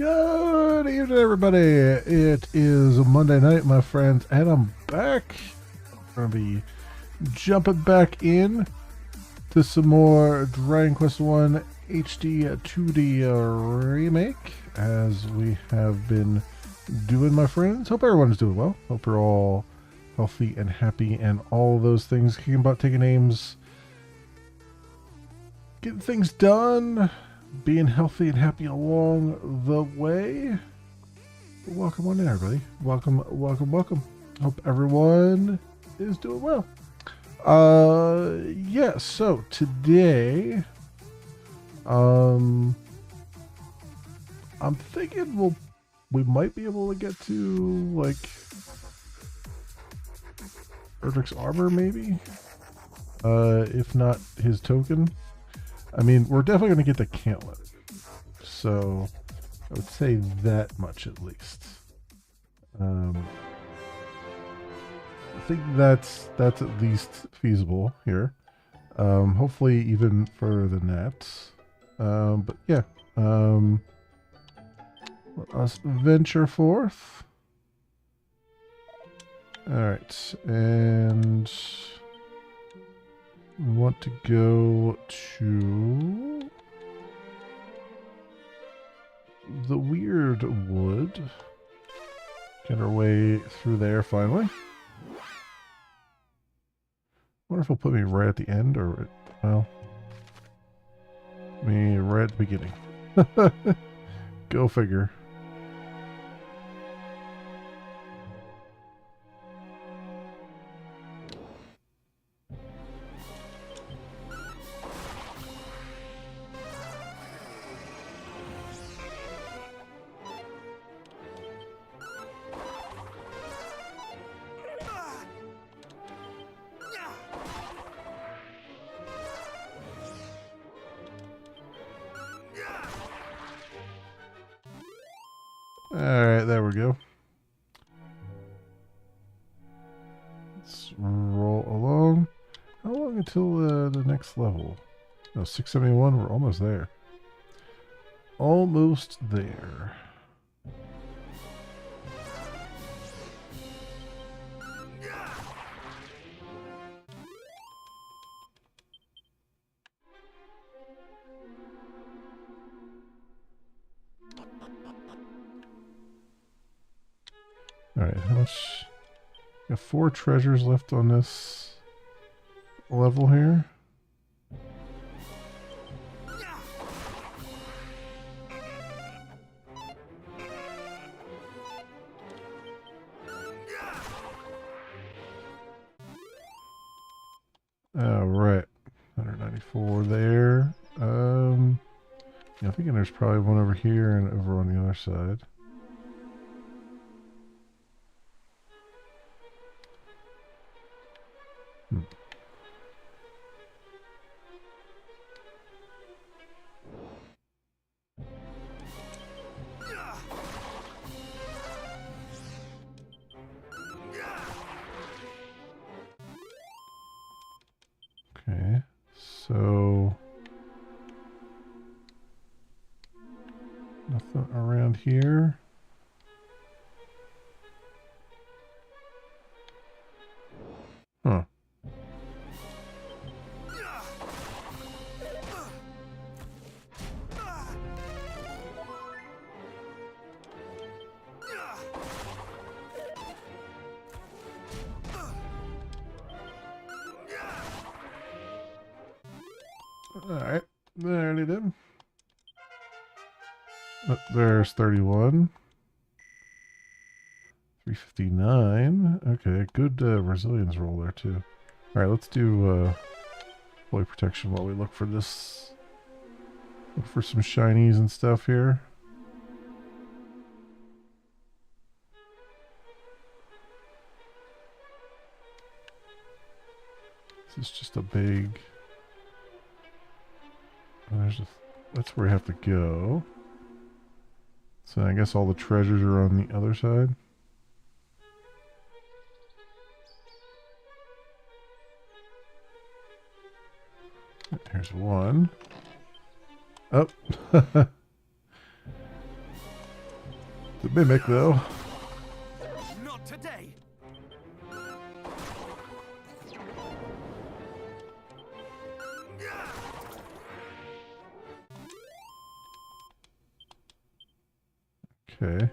Good evening, everybody. It is Monday night, my friends, and I'm back. I'm going to be jumping back in to some more Dragon Quest 1 HD-2D remake, as we have been doing, my friends. Hope everyone's doing well. Hope you're all healthy and happy and all those things. Kicking about, taking aims, getting things done, being healthy and happy along the way. Welcome on in, everybody. Welcome, welcome, welcome. Hope everyone is doing well. Yeah, so today, I'm thinking we might be able to get to, like, Erdrick's armor, maybe? If not his token. I mean, we're definitely going to get the Cantlet. So, I would say that much at least. I think that's at least feasible here. Hopefully even further than that. But yeah. Let us venture forth. Alright, and we want to go to the Weird Wood. Get our way through there finally. Wonder if it'll put me right at the end or, well, me right at the beginning. Go figure. Alright, there we go. Let's roll along. How long until the next level? No, 671, we're almost there. Almost there. Alright, how much? Got 4 treasures left on this level here. Alright, 194 there. Yeah, I'm thinking there's probably one over here and over on the other side. Okay, so nothing around here. Huh. Alright, there it is. Oh, there's 31. 359. Okay, good resilience roll there too. Alright, let's do holy protection while we look for this. Look for some shinies and stuff here. This is just a big... that's where we have to go. So I guess all the treasures are on the other side. Here's one. Oh. Mimic, though. Not today. Okay.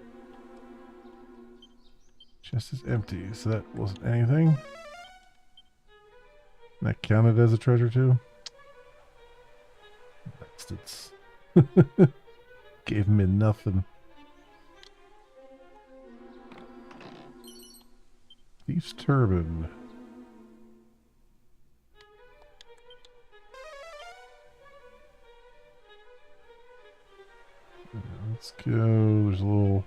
Chest is empty, so that wasn't anything. That counted as a treasure too? Bastards. Gave me nothing. Thief's Turban. Let's go. There's a little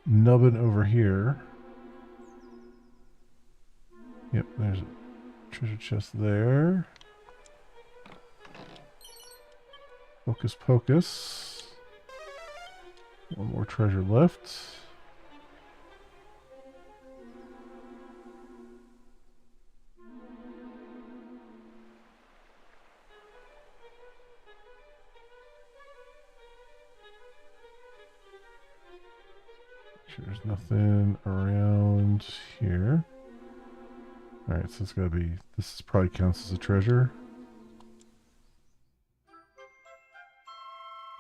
nubbin over here. Yep, there's a treasure chest there. Hocus pocus. One more treasure left. There's nothing around here. Alright, so it's gotta be, this is probably counts as a treasure.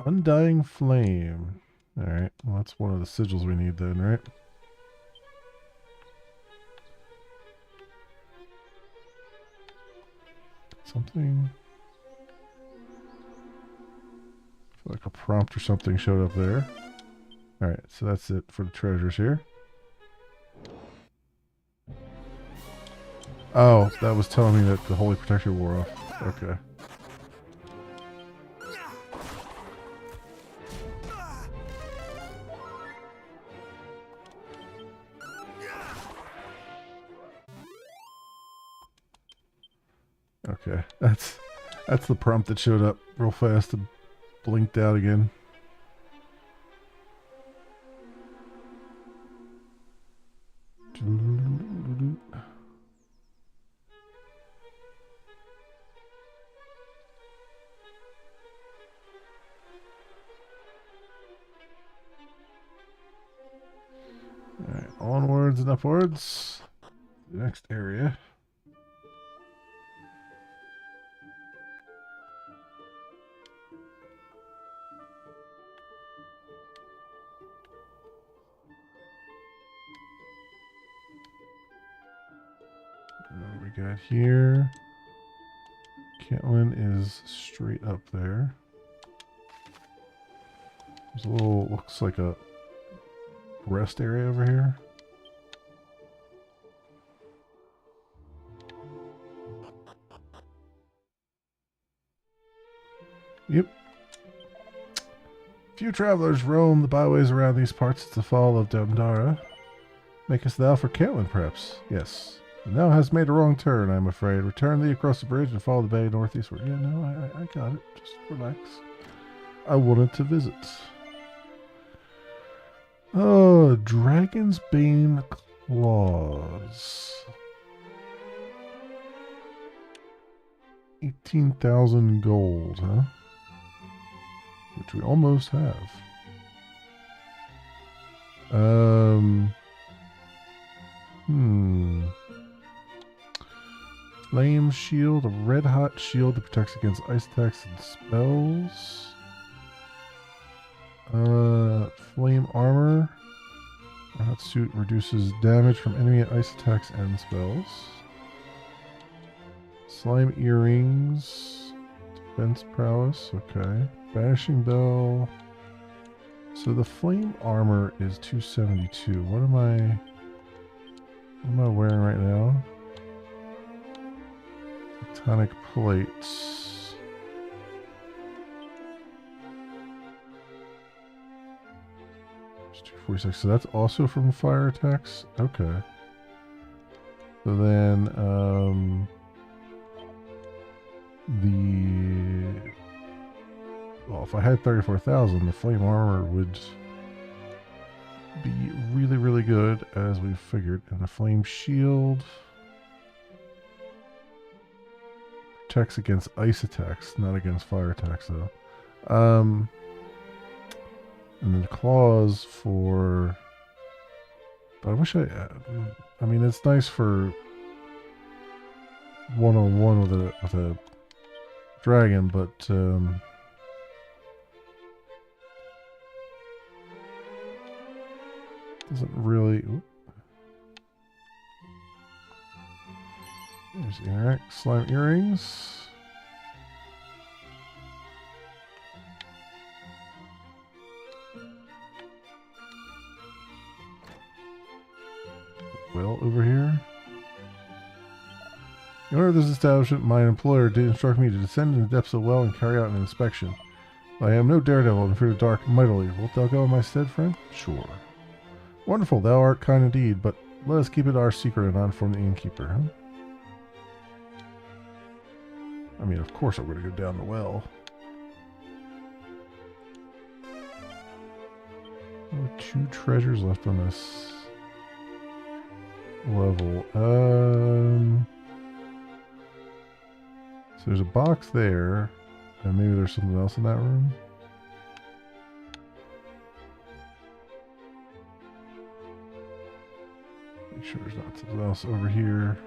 Undying Flame. Alright, well that's one of the sigils we need then, right? Something. I feel like a prompt or something showed up there. Alright, so that's it for the treasures here. Oh, that was telling me that the Holy Protector wore off. Okay. Okay, that's the prompt that showed up real fast and blinked out again. Alright, onwards and upwards. The next area. What we got here? Caitlin is straight up there. There's a little, looks like a rest area over here. Yep. Few travelers roam the byways around these parts since the fall of Damdara. Makest thou for Caitlin, perhaps? Yes. And thou hast made a wrong turn, I am afraid. Return thee across the bridge and follow the bay northeastward. Yeah, no, I got it. Just relax. I wanted to visit. Oh, Dragon's Bane Claws. 18,000 gold, huh? Which we almost have. Flame shield, a red hot shield that protects against ice attacks and spells. Flame armor. Red hot suit reduces damage from enemy ice attacks and spells. Slime earrings. Defense prowess, okay. Banishing bell. So the flame armor is 272. What am I wearing right now? Tonic plates. It's 246. So that's also from fire attacks? Okay. So then well, if I had 34,000, the flame armor would be really, really good, as we figured. And the flame shield protects against ice attacks, not against fire attacks, though. And then claws for... But I wish I mean, it's nice for one-on-one with a dragon, but doesn't really. Oop. There's ENIX slime earrings. Well, over here. In order to this establishment, my employer did instruct me to descend in the depths of the well and carry out an inspection. I am no daredevil and fear the dark mightily. Wilt thou go in my stead, friend? Sure. Wonderful, thou art kind indeed, but let us keep it our secret and not inform the innkeeper, huh? I mean, of course I'm going to go down the well. Oh, 2 treasures left on this level. So there's a box there, and maybe there's something else in that room. Make sure there's not something else over here.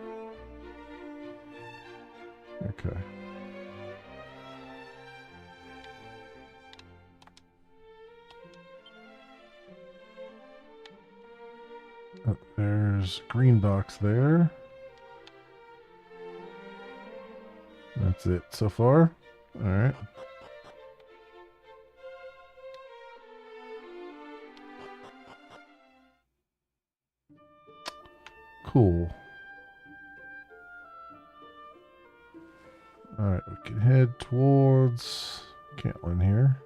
Okay. Oh, there's a green box there. That's it so far. Alright. Cool. Alright, we can head towards Cantlin here.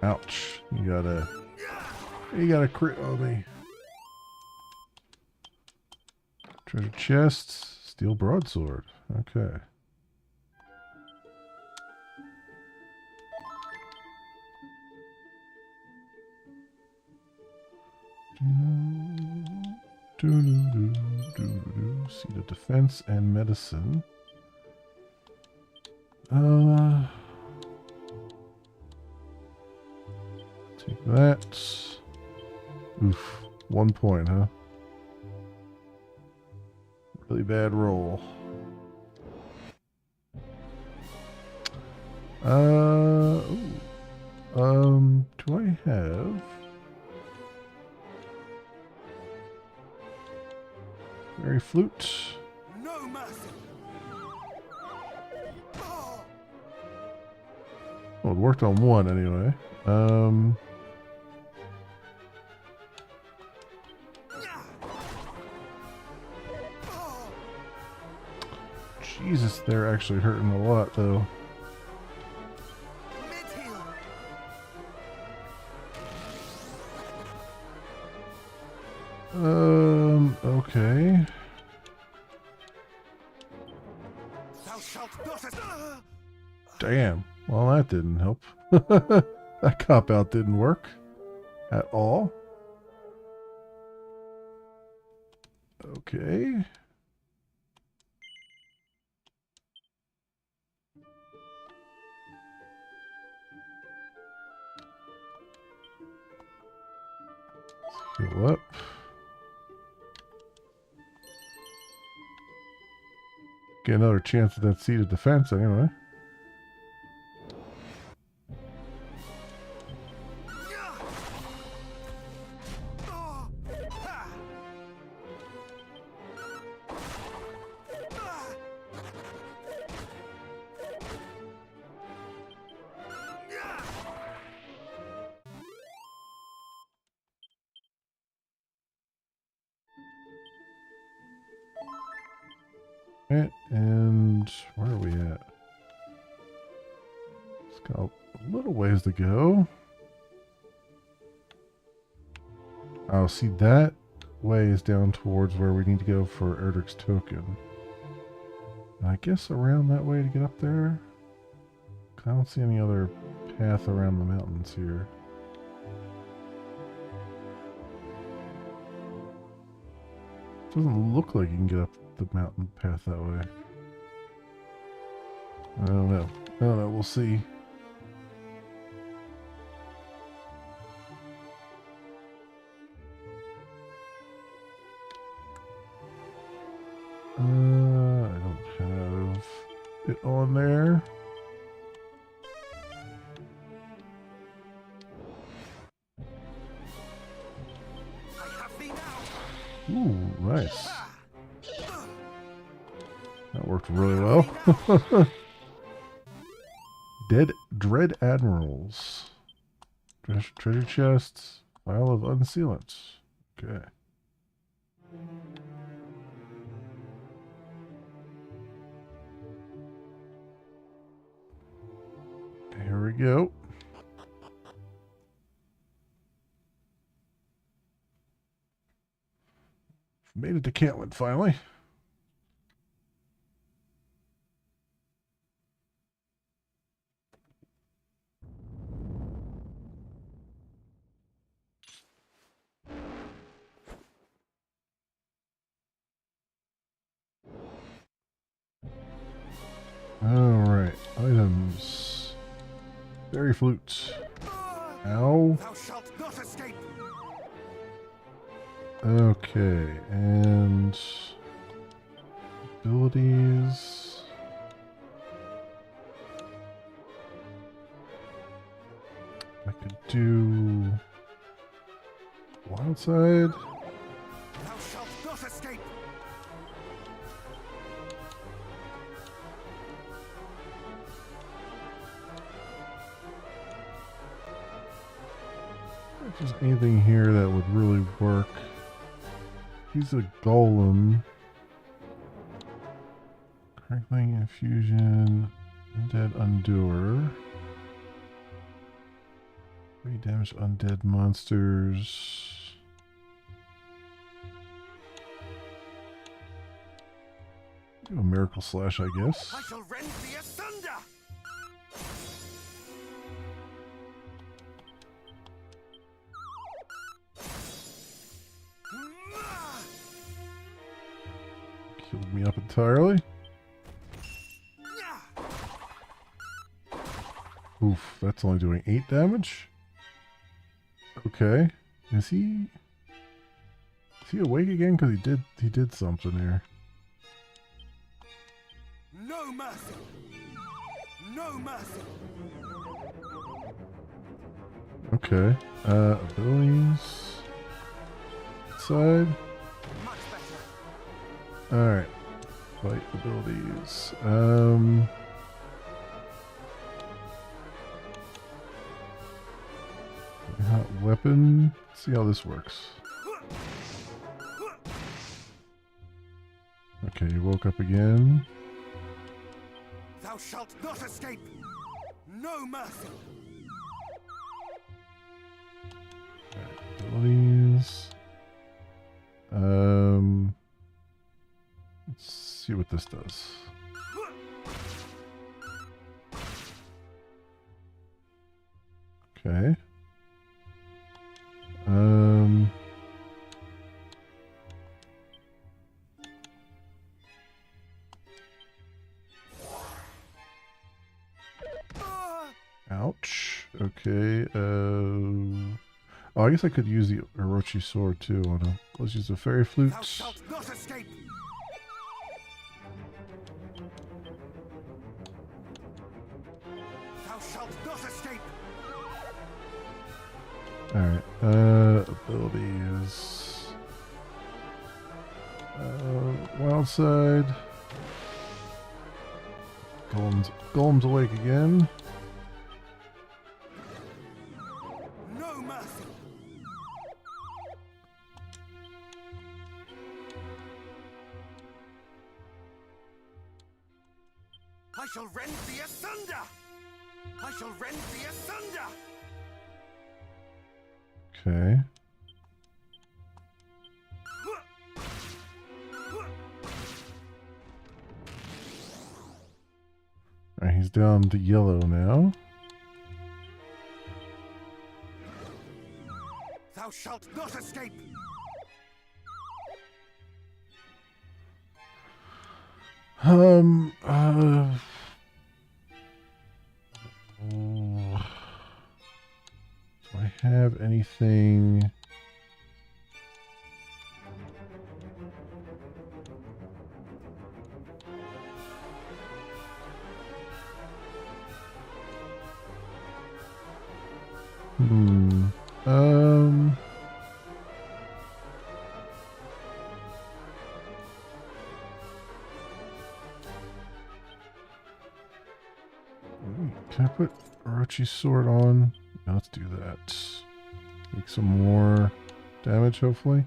Ouch. You got a crit on me. Treasure chest, steel broadsword. Okay. Seed of defense and medicine. Take that. Oof. 1 point, huh? Really bad roll. Do I have... Fairy flute? No mercy. Well, it worked on one anyway. Jesus, they're actually hurting a lot, though. Okay. Damn. Well, that didn't help. That cop-out didn't work at all. Okay. Heal up. Get another chance at that seat of defense anyway. Right, and where are we at? It's got a little ways to go. Oh, see, that way is down towards where we need to go for Erdrick's token. And I guess around that way to get up there? I don't see any other path around the mountains here. Doesn't look like you can get up the mountain path that way. I don't know. I don't know. We'll see. I don't have it on there. I have thee now. Ooh, nice. That worked really well. Dread Admirals. Treasure chests. File of unsealants. Okay. Here we go. Made it to Cantland finally. Alright, items. Fairy flute. Ow. Thou shalt not escape. Okay, and abilities. I could do wild side. Thou shalt not escape. If there's anything here that would really work. He's a golem. Crackling infusion. Undead undoer. 3 damage undead monsters. Do a miracle slash, I guess. I shall rend thee asunder. Killed me up entirely. Oof, that's only doing 8 damage. Okay. Is he awake again? Because he did something here. No mercy. No mercy. Okay. Abilities. Side. Much better. Alright. Fight abilities. Hot weapon. Let's see how this works. Okay, you woke up again. Thou shalt not escape. No mercy. Abilities. Let's see what this does. Okay. Ouch. Okay. Oh, I guess I could use the Orochi sword too on him. Let's use the fairy flute. Thou shalt not escape. Thou shalt not escape. Alright, abilities. Wild side. Golem's awake again. No mercy. I shall rend thee asunder. I shall rend thee asunder. Okay. Alright, he's down to yellow now. Thou shalt not escape. Um. Do I have anything? Hmm. Can I put Orochi's sword on? Yeah, let's do that. Make some more damage, hopefully.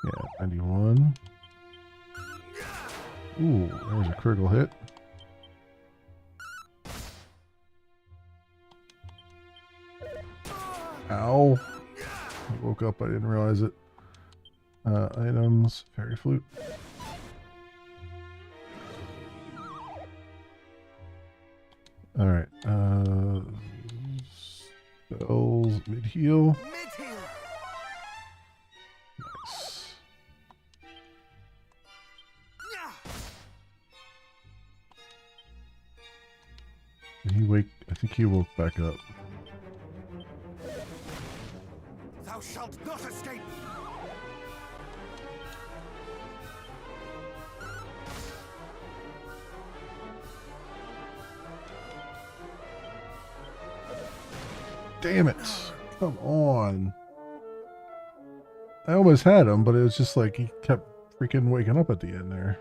Yeah, 91. Ooh, there's a critical hit. Ow. I woke up, I didn't realize it. Items, fairy flute. Alright, spells, mid-heal. Nice. Did he wake? I think he woke back up. Thou shalt not escape. Damn it. Come on. I almost had him, but it was just like he kept freaking waking up at the end there.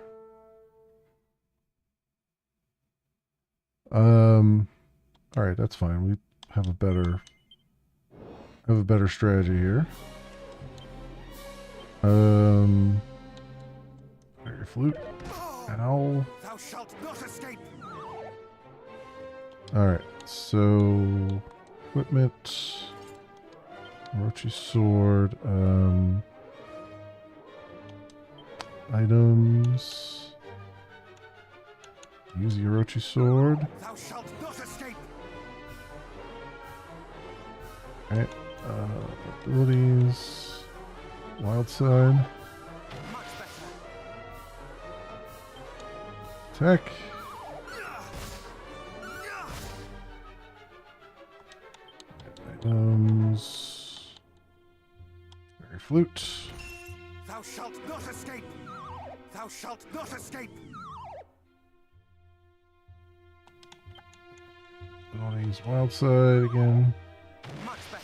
Alright, that's fine. We have a better strategy here. Fairy flute. Ow. Thou shalt not escape. Alright, so equipment. Orochi sword. Items. Use the Orochi sword. Thou shalt not escape. Alright. Abilities. Wild side. Much better. Attack. Items. Fairy flute. Thou shalt not escape. Thou shalt not escape. Abilities. Wild side again. Much better.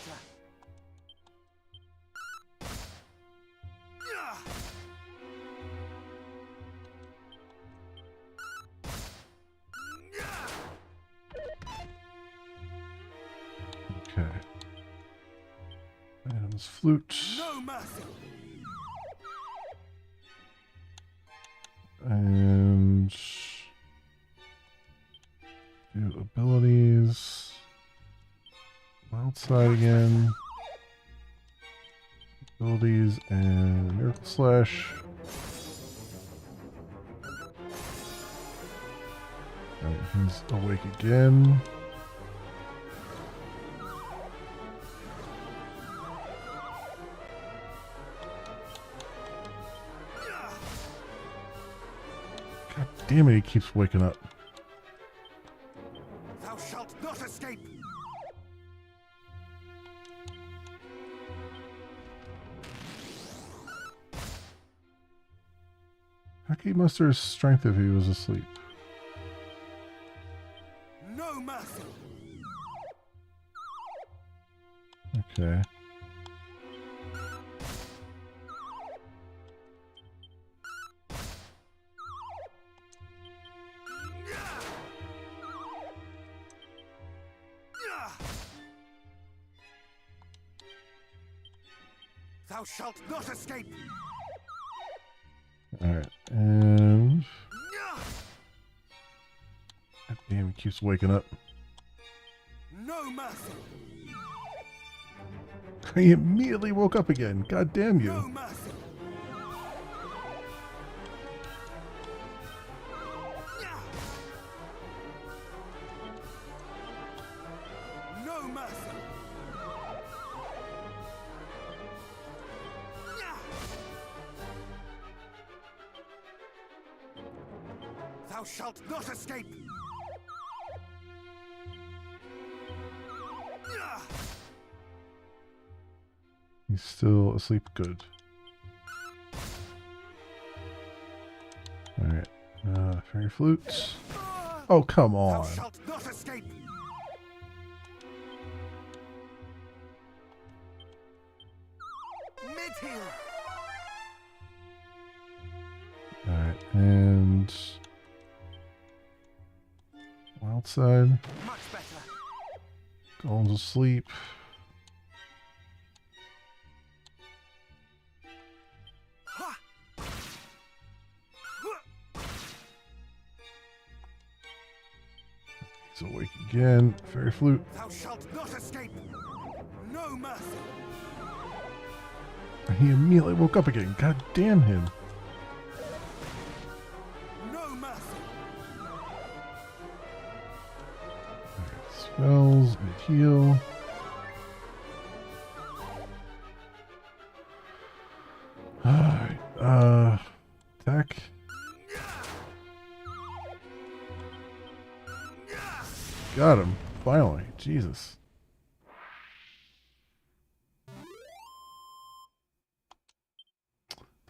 Okay. Items. Flute. No mercy. And do abilities. Wild side again. Abilities and Miracle Slash. Alright, he's awake again. God damn it, he keeps waking up. Thou shalt not escape. How can he muster his strength if he was asleep? No mercy. Okay. Thou shalt not escape. Alright, and... God damn, he keeps waking up. No mercy. He immediately woke up again. God damn you. No mercy. No mercy. Thou shalt not escape! He's still asleep. Good. Alright. Fairy flutes. Oh, come on. Thou shalt not escape! Mid-heal! Alright, and wild side. Much better. Golem's asleep. Ha! He's awake again. Fairy flute. Thou shalt not escape! No mercy! And he immediately woke up again. God damn him. No mercy! Spells, mid-heal. Alright, attack. Got him. Finally. Jesus.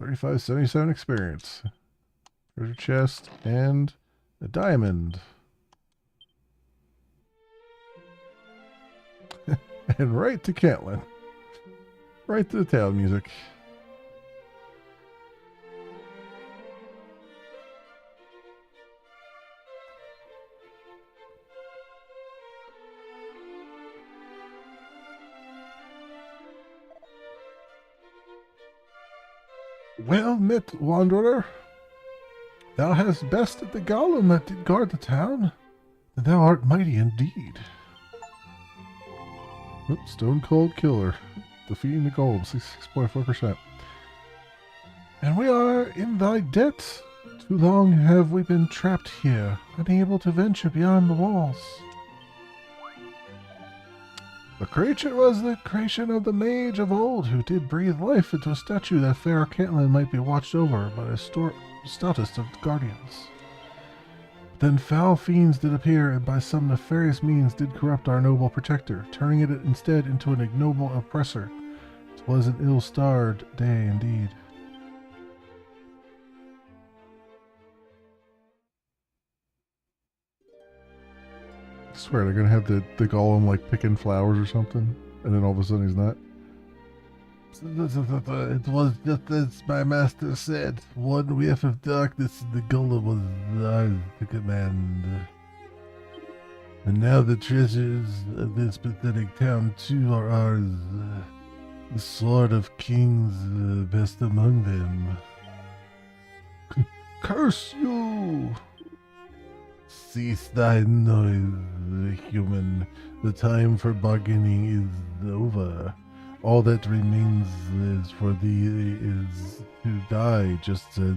$35.77 experience. Treasure chest and a diamond. And right to Caitlin. Right to the town music. Well met, wanderer. Thou hast bested the golem that did guard the town, and thou art mighty indeed. Oh, Stone Cold Killer. Defeating the golem, 66.4%. And we are in thy debt. Too long have we been trapped here, unable to venture beyond the walls. The creature was the creation of the mage of old, who did breathe life into a statue that fair Caitlin might be watched over by the stoutest of guardians. Then foul fiends did appear, and by some nefarious means did corrupt our noble protector, turning it instead into an ignoble oppressor. 'Twas an ill-starred day indeed. I swear they're gonna have the golem like picking flowers or something, and then all of a sudden he's not. It was just as my master said. One whiff of darkness and the golem was ours to command. And now the treasures of this pathetic town too are ours. The sword of kings, best among them. Curse you! Cease thy noise, human. The time for bargaining is over. All that remains is for thee is to die, just as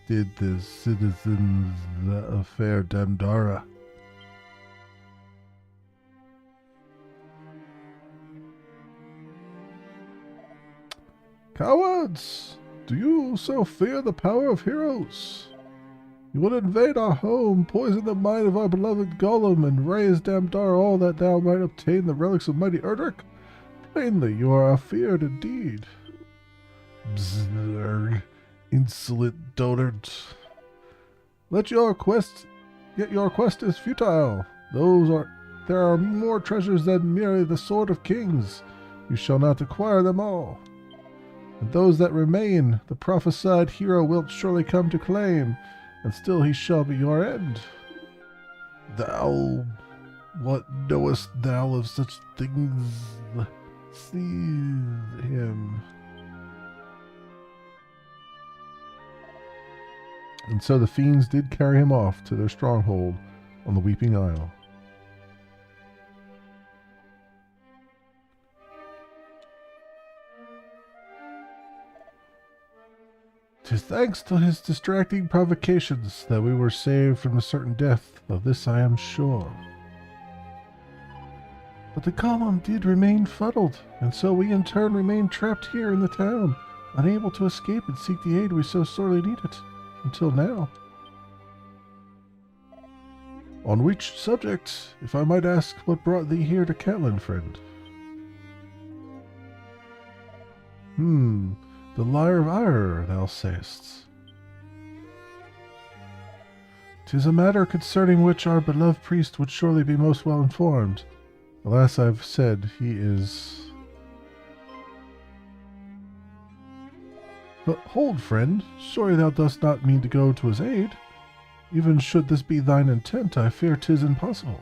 did the citizens of fair Damdara. Cowards! Do you so fear the power of heroes? You will invade our home, poison the mind of our beloved golem, and raise Damdara all that thou might obtain the relics of mighty Erdrick? Plainly, you are afeared indeed. Bzzz, insolent dotard. Yet your quest is futile. There are more treasures than merely the sword of kings. You shall not acquire them all. And those that remain, the prophesied hero wilt surely come to claim, and still he shall be your end. What knowest thou of such things? Seize him. And so the fiends did carry him off to their stronghold on the Weeping Isle. "'Tis thanks to his distracting provocations that we were saved from the certain death. Of this I am sure. But the column did remain fuddled, and so we in turn remained trapped here in the town, unable to escape and seek the aid we so sorely needed. Until now." On which subject, if I might ask, what brought thee here to Catlin, friend? The Lyre of Ire, thou sayest. 'Tis a matter concerning which our beloved priest would surely be most well informed. Alas, I've said he is... But hold, friend, surely thou dost not mean to go to his aid? Even should this be thine intent, I fear 'tis impossible.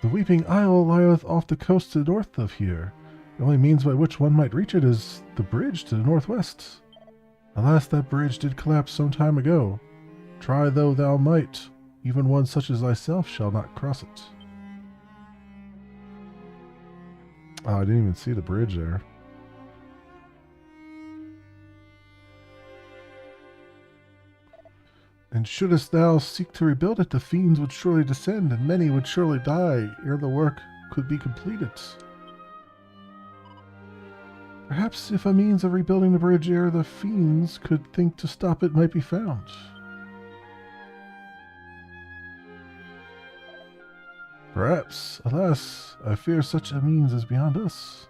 The Weeping Isle lieth off the coast to the north of here. The only means by which one might reach it is the bridge to the northwest. Alas, that bridge did collapse some time ago. Try though thou might, even one such as thyself shall not cross it. Oh, I didn't even see the bridge there. And shouldest thou seek to rebuild it, the fiends would surely descend, and many would surely die ere the work could be completed. Perhaps if a means of rebuilding the bridge ere the fiends could think to stop it might be found. Perhaps. Alas, I fear such a means is beyond us.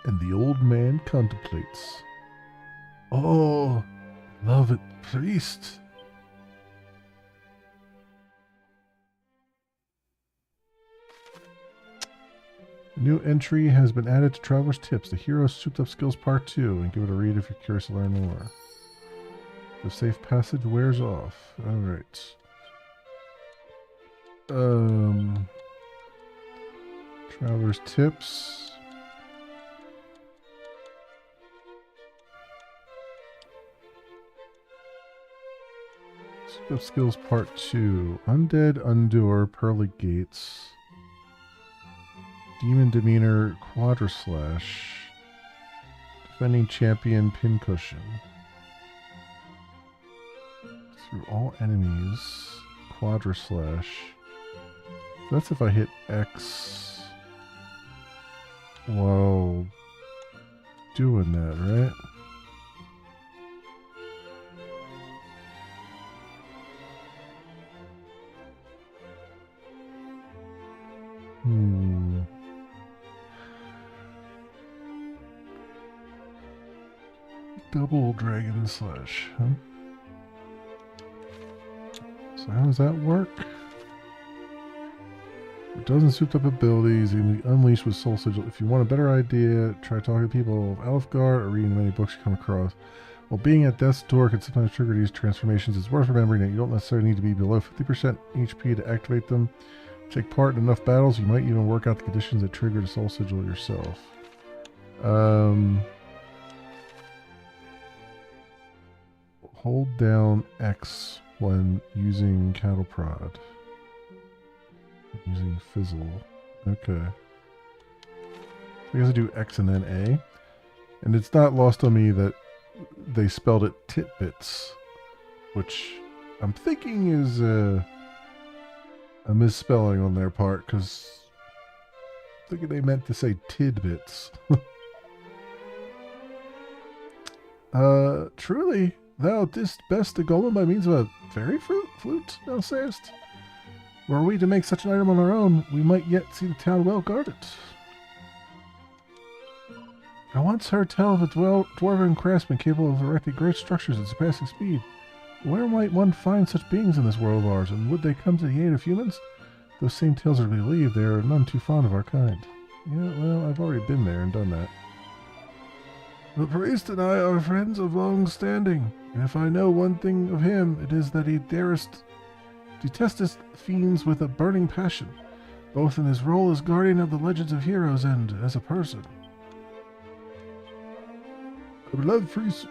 And the old man contemplates. Oh, beloved priest. A new entry has been added to Traveler's Tips, the Hero's Souped Up Skills Part 2, and give it a read if you're curious to learn more. The safe passage wears off. Alright. Traveler's Tips. Souped Up Skills Part 2. Undead Undoer Pearly Gates. Demon Demeanor Quadraslash. Defending Champion Pincushion. Through all enemies. Quadraslash. That's if I hit X while doing that, right? Double Dragon Slash, huh? So how does that work? It doesn't souped up abilities, it can be unleashed with Soul Sigil. If you want a better idea, try talking to people of Alfgard or reading many books you come across. While being at death's door can sometimes trigger these transformations, it's worth remembering that you don't necessarily need to be below 50% HP to activate them. Take part in enough battles, you might even work out the conditions that trigger the Soul Sigil yourself. Hold down X when using cattle prod. Using fizzle. Okay. I guess I do X and then A. And it's not lost on me that they spelled it titbits, which I'm thinking is a misspelling on their part, because I'm thinking they meant to say tidbits. Truly, thou didst best the golem by means of a fairy flute, thou sayest? Were we to make such an item on our own, we might yet see the town well guarded. I once heard tell of a dwarven craftsman capable of erecting great structures at surpassing speed. Where might one find such beings in this world of ours, and would they come to the aid of humans? Those same tales are believed, they are none too fond of our kind. Yeah, well, I've already been there and done that. The priest and I are friends of long standing, and if I know one thing of him, it is that he detesteth fiends with a burning passion, both in his role as guardian of the legends of heroes and as a person. The beloved priest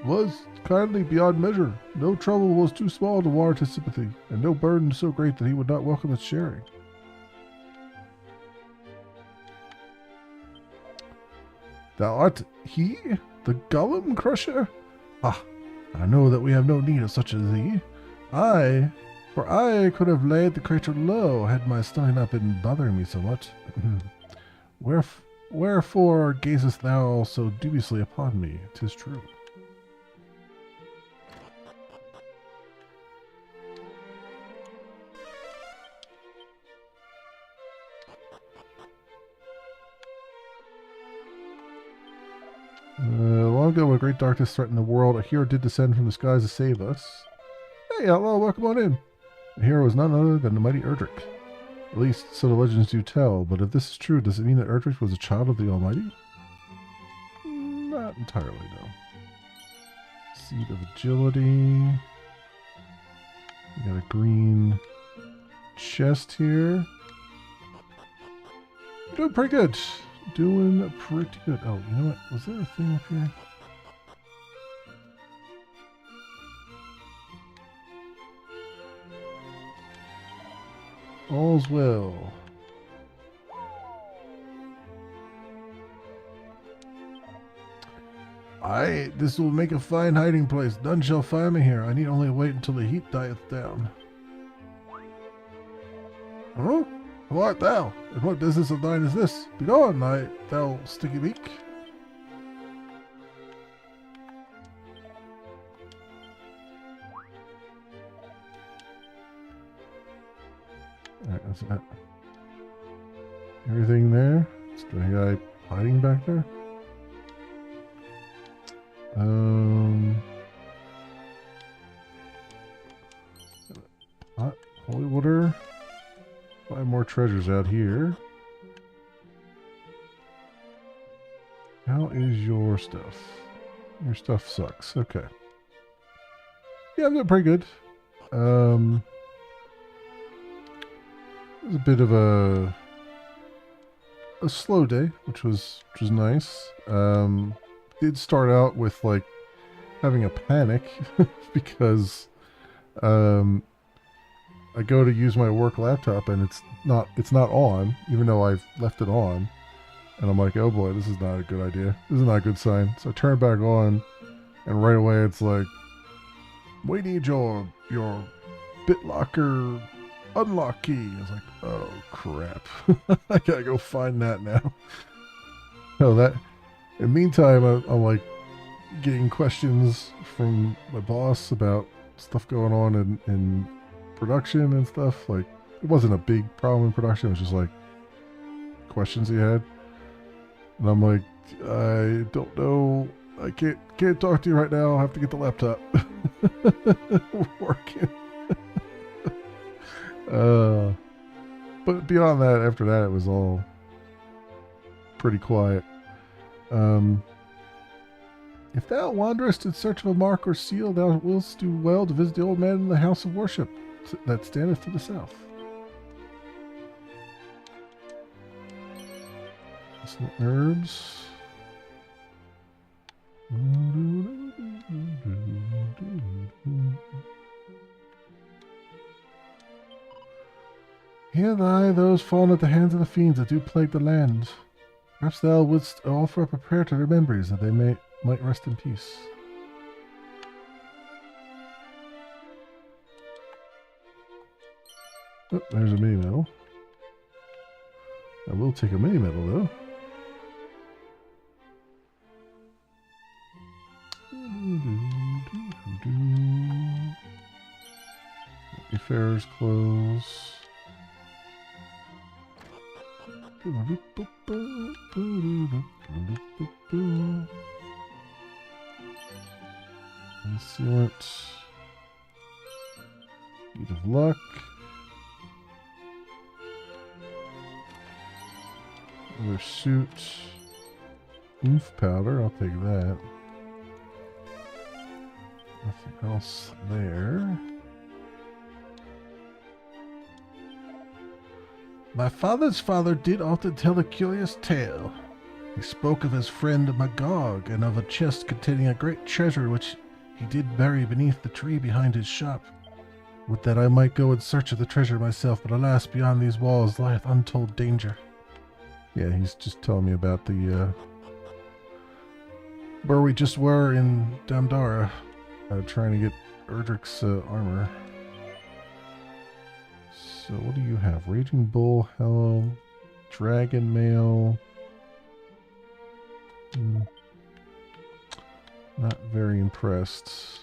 was kindly beyond measure. No trouble was too small to warrant his sympathy, and no burden so great that he would not welcome its sharing. Thou art he, the Golem Crusher? Ah, I know that we have no need of such as thee. For I could have laid the creature low had my stomach not been bothering me so much. Wherefore gazest thou so dubiously upon me? 'Tis true. Long ago, when great darkness threatened the world, a hero did descend from the skies to save us. Hey, outlaw, welcome on in. The hero was none other than the mighty Erdrick. At least, so the legends do tell. But if this is true, does it mean that Erdrick was a child of the Almighty? Not entirely, no. Seed of Agility. We got a green chest here. Doing pretty good. Doing pretty good. Oh, you know what? Was there a thing up here? All's well. Aye, this will make a fine hiding place. None shall find me here. I need only wait until the heat dieth down. Huh? Who art thou? And what business of thine is this? Begone, thou sticky beak. Alright, that's that. Everything there? Is there a guy hiding back there? Hot holy water. 5 more treasures out here. How is your stuff? Your stuff sucks. Okay. Yeah, I'm doing pretty good. It was a bit of a slow day, which was nice. Did start out with like having a panic because I go to use my work laptop and it's not on, even though I've left it on. And I'm like, oh boy, this is not a good idea. This is not a good sign. So I turn it back on, and right away it's like, we need your BitLocker unlock key. I was like, oh crap. I gotta go find that now. Oh, that. In the meantime, I'm like getting questions from my boss about stuff going on in production and stuff. Like, it wasn't a big problem in production. It was just like questions he had. And I'm like, I don't know. I can't talk to you right now. I'll have to get the laptop working. But beyond that, after that, it was all pretty quiet. If thou wanderest in search of a mark or seal, thou wilt do well to visit the old man in the house of worship that standeth to the south. Some herbs. Hear thy those fallen at the hands of the fiends that do plague the land. Perhaps thou wouldst offer up a prayer to their memories that they might rest in peace. Oh, there's a mini medal. I will take a mini medal though. Wayfarer's clothes. Sealant. Bead of luck. Another suit. Oomph powder, I'll take that. Nothing else there. My father's father did often tell a curious tale. He spoke of his friend Magog and of a chest containing a great treasure which he did bury beneath the tree behind his shop. Would that I might go in search of the treasure myself, but alas, beyond these walls lieth untold danger. Yeah, he's just telling me about the, where we just were in Damdara, trying to get Erdrick's armor. So what do you have? Raging Bull, Helm, Dragon Mail, Not very impressed.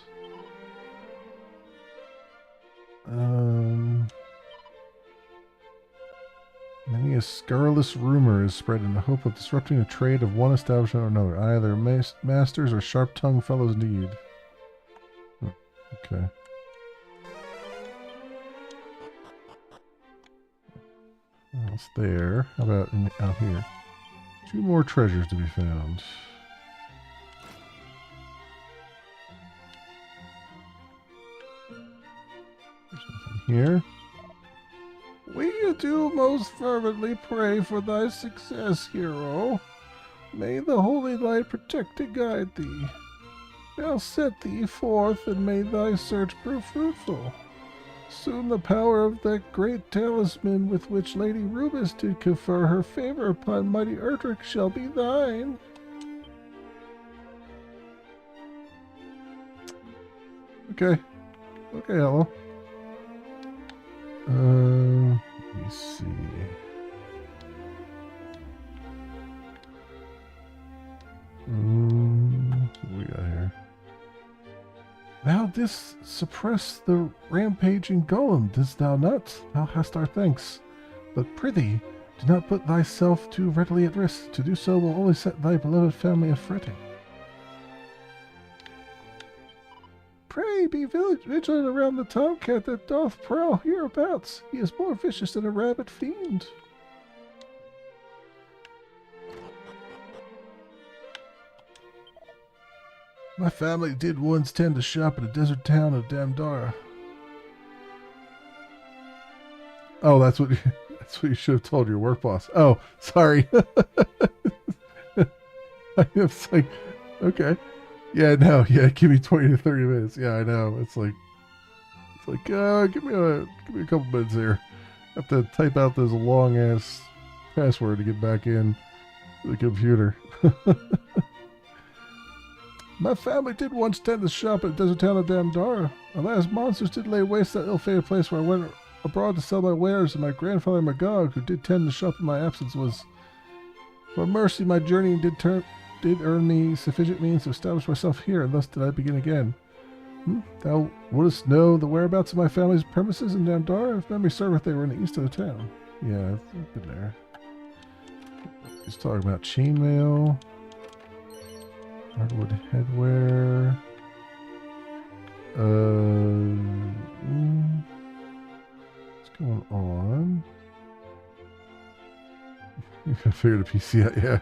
Many a scurrilous rumor is spread in the hope of disrupting the trade of one establishment or another. Either masters or sharp-tongued fellows indeed. Oh, okay. That's there. How about out here? 2 more treasures to be found. There's nothing here. We do most fervently pray for thy success, hero. May the holy light protect and guide thee. Now set thee forth, and may thy search prove fruitful. Soon the power of that great talisman with which Lady Rubis did confer her favor upon mighty Erdrick shall be thine. Okay. Okay, hello. Let me see. What do we got here? Thou didst suppress the rampaging golem, didst thou not? Thou hast our thanks. But prithee, do not put thyself too readily at risk. To do so will only set thy beloved family a-fretting. Pray be vigilant around the tomcat that doth prowl hereabouts. He is more vicious than a rabid fiend. My family did once tend to shop in the desert town of Damdara. Oh, that's what you should have told your work boss. Oh, sorry. It's like, okay. Yeah, no, yeah, give me 20 to 30 minutes. Yeah, I know. It's like, give me a couple minutes here. I have to type out this long ass password to get back in the computer. My family did once tend to shop at the desert town of Damdara. Alas, monsters did lay waste that ill-fated place where I went abroad to sell my wares, and my grandfather Magog, who did tend to shop in my absence, was... For mercy, my journey did earn me sufficient means to establish myself here, and thus did I begin again. Thou wouldst know the whereabouts of my family's premises in Damdara? If memory serveth, they were in the east of the town. Yeah, I've been there. He's talking about chainmail. Hardwood headwear. What's going on? You gotta figure the PC out, yeah.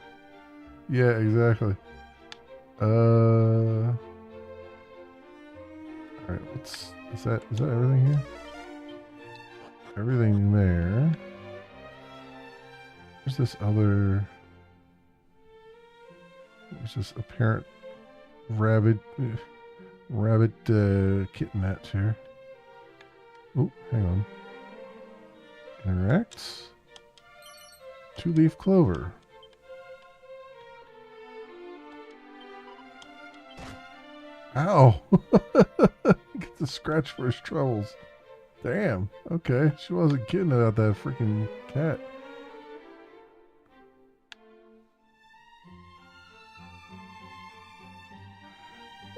Yeah, exactly. Alright, is that everything here? Everything there. There's this other... There's this apparent rabbit kitten hatch here. Oh, hang on. Interact. 2-leaf clover. Ow! Gets a scratch for his troubles. Damn. Okay, she wasn't kidding about that freaking cat.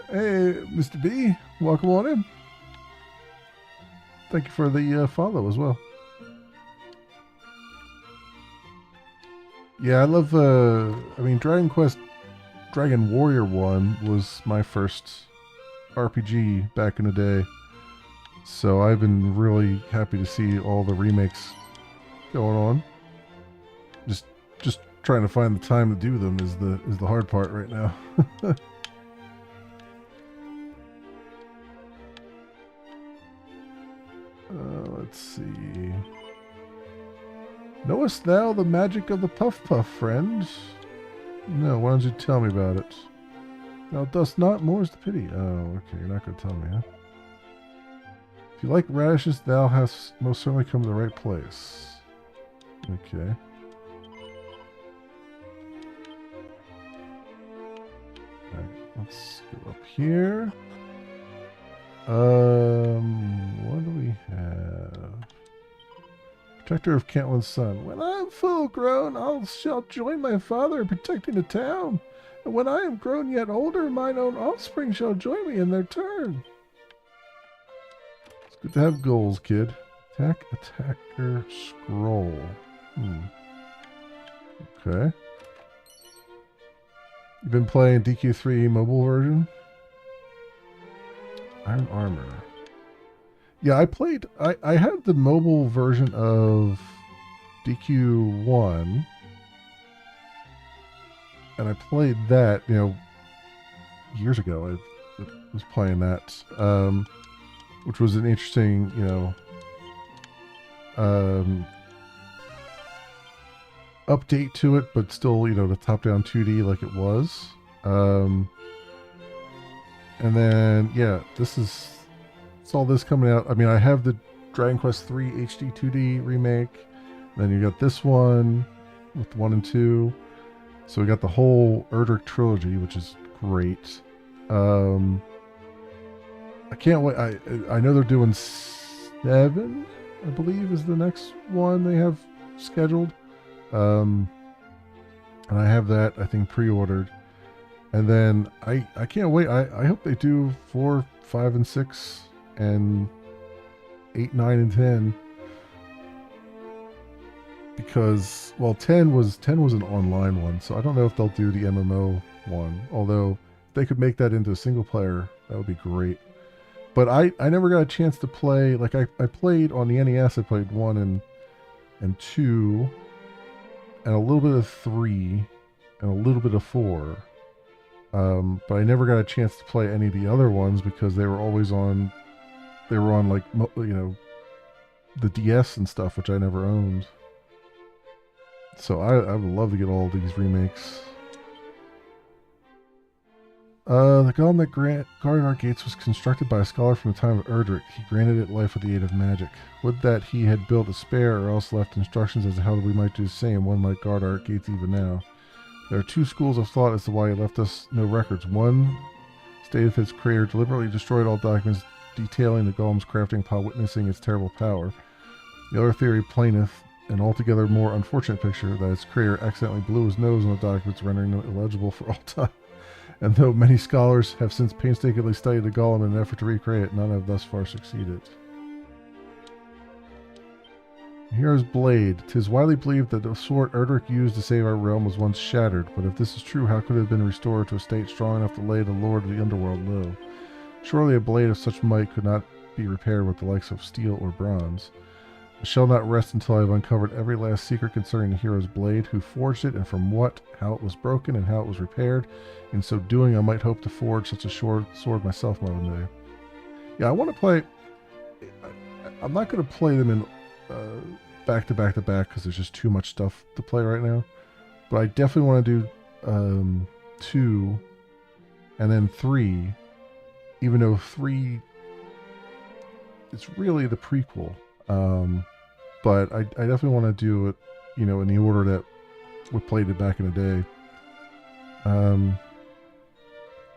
Hey, Mr. B, welcome on in. Thank you for the follow as well. Yeah, I love, I mean, Dragon Warrior 1 was my first RPG back in the day. So I've been really happy to see all the remakes going on. Just trying to find the time to do them is the hard part right now. Let's see. Knowest thou the magic of the Puff Puff, friend? No, why don't you tell me about it? Thou dost not, more's the pity. Oh, okay, you're not going to tell me, huh? If you like radishes, thou hast most certainly come to the right place. Okay. Alright, let's go up here. What do we have? Protector of Cantlin's son. When I'm full grown, I shall join my father in protecting the town. And when I am grown yet older, mine own offspring shall join me in their turn. It's good to have goals, kid. Attack, attacker, scroll. Okay. You've been playing DQ3 mobile version? Iron Armor. Yeah, I had the mobile version of DQ1. And I played that, years ago. I was playing that, which was an interesting, update to it, but still, the top-down 2D like it was. And then, yeah, saw this coming out. I mean, I have the Dragon Quest III HD-2D remake. Then you got this one with 1 and 2. So we got the whole Erdrick trilogy, which is great. I can't wait. I know they're doing 7, I believe, is the next one they have scheduled. And I have that, I think, pre-ordered. And then I can't wait. I hope they do 4, 5, and 6, and 8, 9, and 10. Because, well, 10 was an online one, so I don't know if they'll do the MMO one. Although, if they could make that into a single player, that would be great. But I never got a chance to play, like, I played on the NES, I played 1 and 2, and a little bit of 3, and a little bit of 4. But I never got a chance to play any of the other ones because they were always on, like, the DS and stuff, which I never owned. So I would love to get all these remakes. The golem that guarded our gates was constructed by a scholar from the time of Erdrick. He granted it life with the aid of magic. Would that he had built a spare or else left instructions as to how we might do the same. One might guard our gates even now. There are 2 schools of thought as to why he left us no records. One stated that its creator deliberately destroyed all documents detailing the golem's crafting upon witnessing its terrible power. The other theory plaineth an altogether more unfortunate picture that its creator accidentally blew his nose on the documents, rendering them illegible for all time. And though many scholars have since painstakingly studied the golem in an effort to recreate it, none have thus far succeeded. Hero's Blade. 'Tis widely believed that the sword Erdrick used to save our realm was once shattered, but if this is true, how could it have been restored to a state strong enough to lay the lord of the underworld low? Surely a blade of such might could not be repaired with the likes of steel or bronze. I shall not rest until I have uncovered every last secret concerning the hero's blade, who forged it and from what, how it was broken and how it was repaired. In so doing, I might hope to forge such a sword myself one day. Yeah, I want to play... I'm not going to play them in back to back to back because there's just too much stuff to play right now. But I definitely want to do 2 and then 3, even though 3 it's really the prequel. But I definitely want to do it, in the order that we played it back in the day.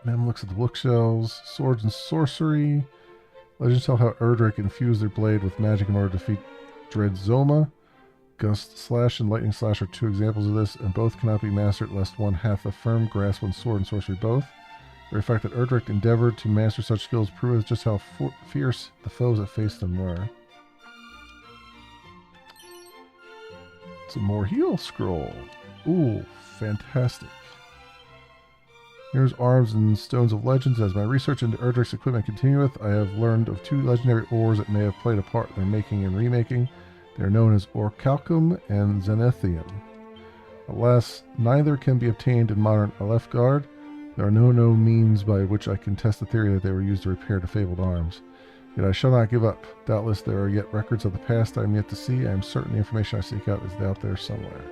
Mem looks at the bookshelves. Swords and sorcery. Legends tell how Erdrick infused their blade with magic in order to defeat Dread Zoma. Gust Slash and Lightning Slash are 2 examples of this, and both cannot be mastered lest one hath a firm grasp on sword and sorcery both. The very fact that Erdrick endeavored to master such skills proves just how fierce the foes that faced them were. Some more heal scroll. Ooh, fantastic. Here's Arms and Stones of Legends. As my research into Erdrick's equipment continueth, I have learned of 2 legendary ores that may have played a part in their making and remaking. They are known as Orichalcum and Zenithium. Alas, neither can be obtained in modern Alefgard. There are no means by which I can test the theory that they were used to repair the fabled arms. Yet I shall not give up. Doubtless there are yet records of the past I am yet to see. I am certain the information I seek out is out there somewhere.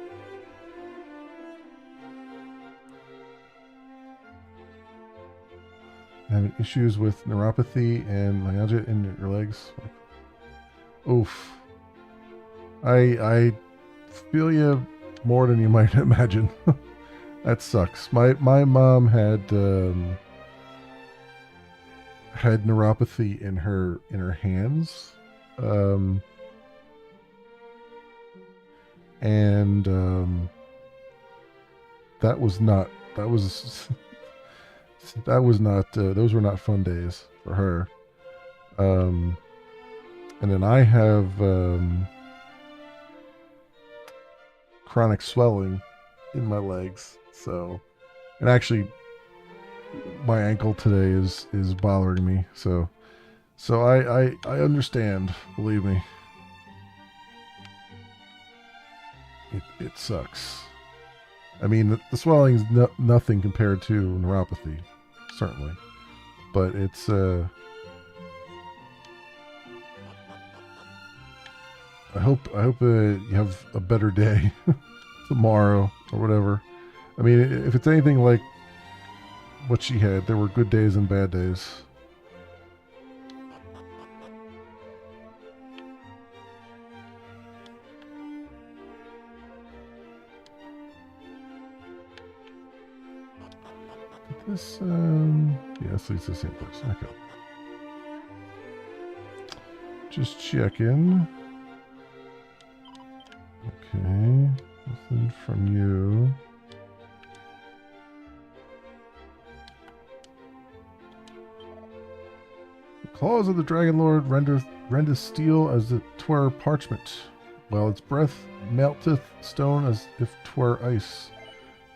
Having issues with neuropathy and myalgia in your legs. Oof. I feel you more than you might imagine. That sucks. My mom had neuropathy in her hands, that was not. That was that was not. Those were not fun days for her. And then I have chronic swelling in my legs. So, and actually, my ankle today is bothering me. So I understand. Believe me, it sucks. I mean, the swelling is nothing compared to neuropathy, certainly, but it's I hope you have a better day tomorrow or whatever. I mean, if it's anything like what she had, there were good days and bad days. This, yeah, this leads to the same place. Okay. Just checking. Okay, nothing from you. The claws of the Dragon Lord rendeth steel as it twere parchment, while its breath melteth stone as if twere ice.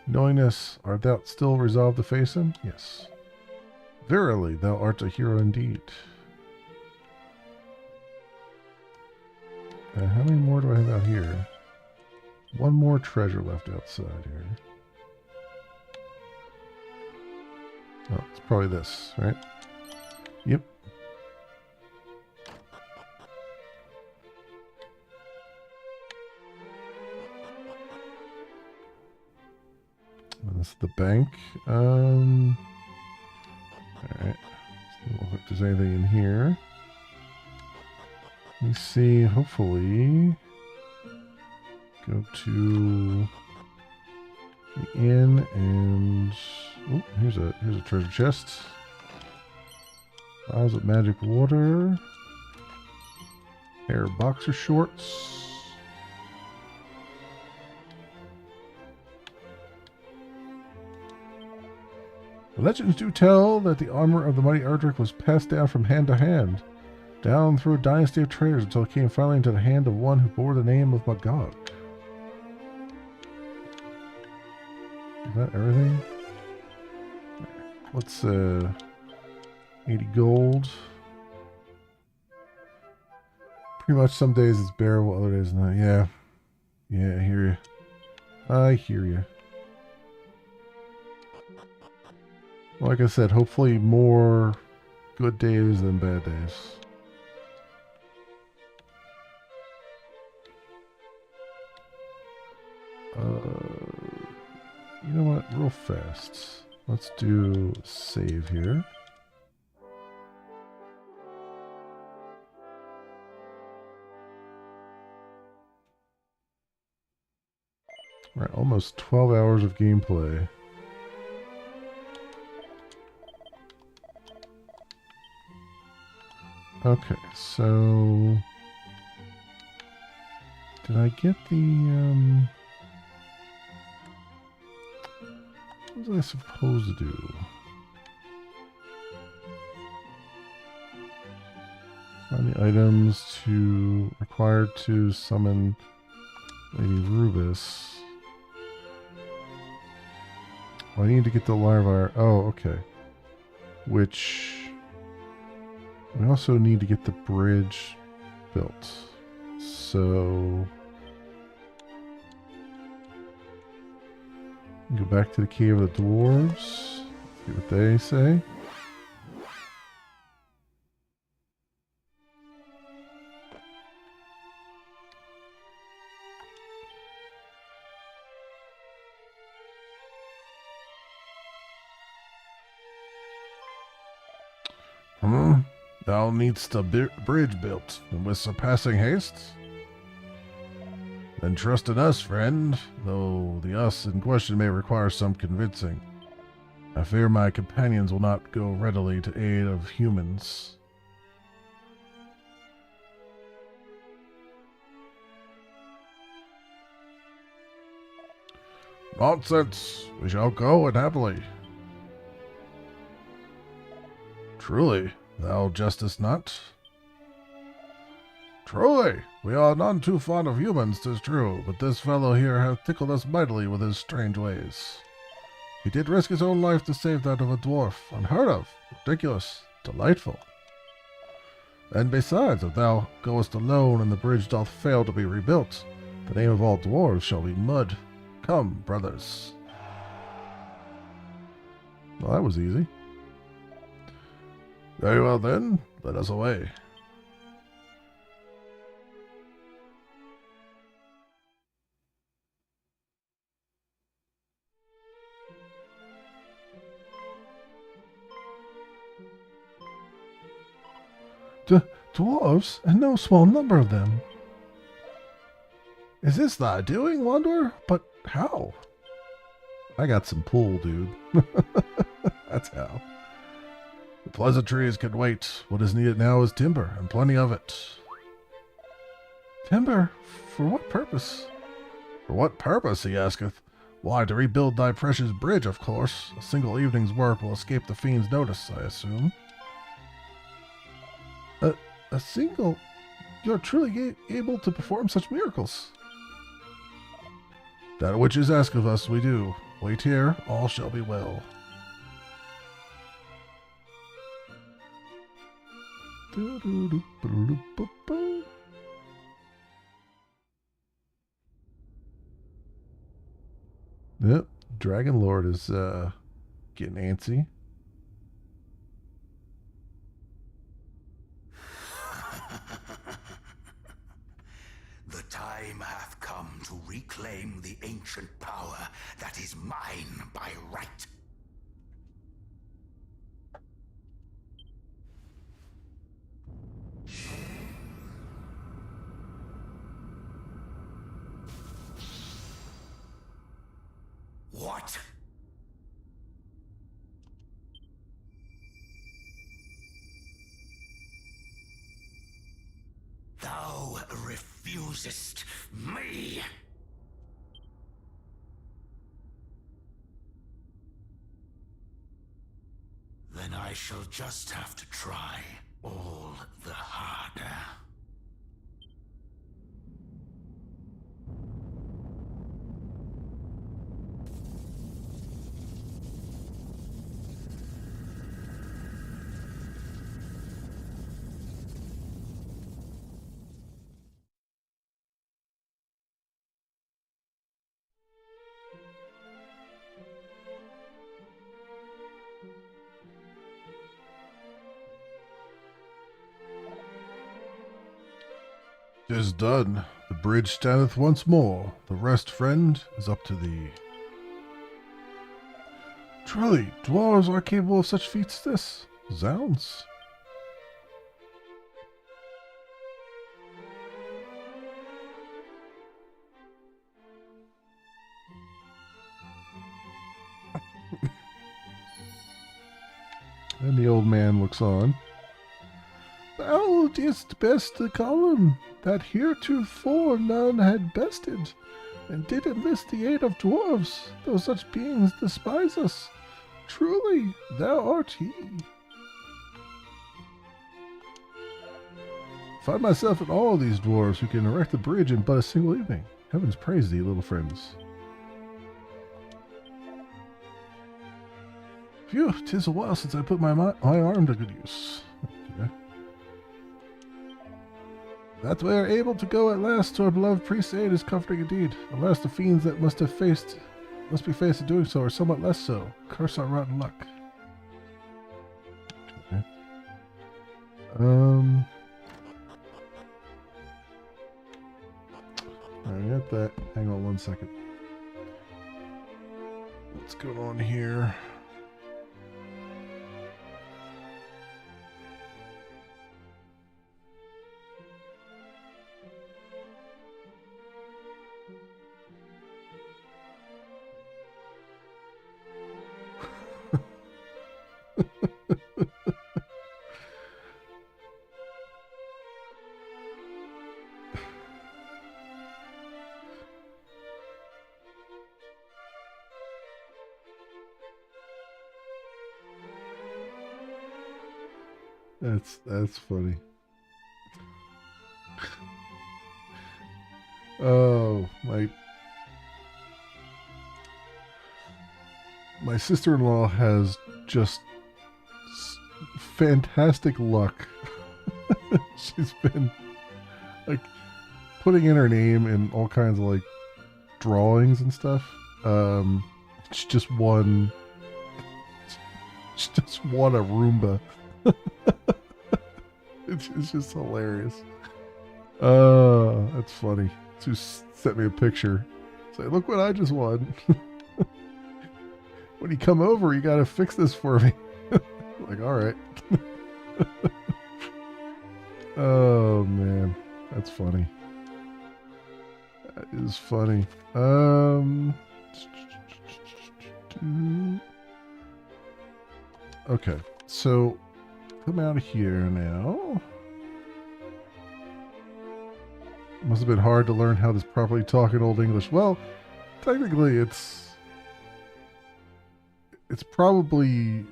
Knowing this, art thou still resolved to face him? Yes. Verily, thou art a hero indeed. How many more do I have out here? One more treasure left outside here. Oh, it's probably this, right? Yep. And this is the bank. Alright. Look if there's anything in here. Let me see, hopefully go to the inn and oh, here's a treasure chest. Vials of magic water. Pair of boxer shorts. The legends do tell that the armor of the mighty Ardric was passed down from hand to hand, down through a dynasty of traders until it came finally into the hand of one who bore the name of Magog. Is that everything? Let's 80 gold. Pretty much some days it's bearable, other days not. Yeah. Yeah, I hear you. I hear you. Like I said, hopefully more good days than bad days. You know what? Real fast. Let's do save here. Right, almost 12 hours of gameplay. Okay, so did I get the what was I supposed to do? Find the items to required to summon Lady Rubis. Oh, I need to get the larvae. Oh, okay. Which we also need to get the bridge built. So go back to the Cave of the Dwarves. See what they say. Thou needst a bridge built, and with surpassing haste? Then trust in us, friend, though the us in question may require some convincing. I fear my companions will not go readily to aid of humans. Nonsense! We shall go and happily. Truly, thou jestest not? Truly, we are none too fond of humans, 'tis true, but this fellow here hath tickled us mightily with his strange ways. He did risk his own life to save that of a dwarf. Unheard of, ridiculous, delightful. And besides, if thou goest alone and the bridge doth fail to be rebuilt, the name of all dwarves shall be mud. Come, brothers. Well, that was easy. Very well then, let us away. Dwarves, and no small number of them. Is this thy doing, Wanderer? But how? I got some pull, dude. That's how. The pleasantries can wait. What is needed now is timber, and plenty of it. Timber? For what purpose? For what purpose, he asketh. Why, to rebuild thy precious bridge, of course. A single evening's work will escape the fiend's notice, I assume. A single? You're truly able to perform such miracles. That which is asked of us, we do. Wait here, all shall be well. Yep, Dragon Lord is getting antsy. The time hath come to reclaim the ancient power that is mine by right. What? Thou refusest me? Then I shall just have to try all the harder. "'Tis done. The bridge standeth once more. The rest, friend, is up to thee." Truly, dwarves are capable of such feats as this. Zounds. And the old man looks on. "Thou didst best the column that heretofore none had bested, and did enlist the aid of dwarves, though such beings despise us. Truly, thou art he." Find myself in all these dwarves who can erect a bridge in but a single evening. Heavens praise thee, little friends. Phew, 'tis a while since I put my arm to good use. Okay. That we are able to go at last to our beloved priest's aid is comforting indeed. Alas, the fiends that must be faced in doing so are somewhat less so. Curse our rotten luck. Okay. I got that. Hang on 1 second. What's going on here? That's funny. Oh, my sister-in-law has just fantastic luck. She's been like putting in her name in all kinds of like drawings and stuff. She just won. She just won a Roomba. It's just hilarious. That's funny. She sent me a picture. Say, look what I just won. When you come over, you gotta fix this for me. Like, all right. Oh man, that's funny. That is funny. Okay, so come out of here now. Must have been hard to learn how to properly talk in Old English. Well, technically, it's probably.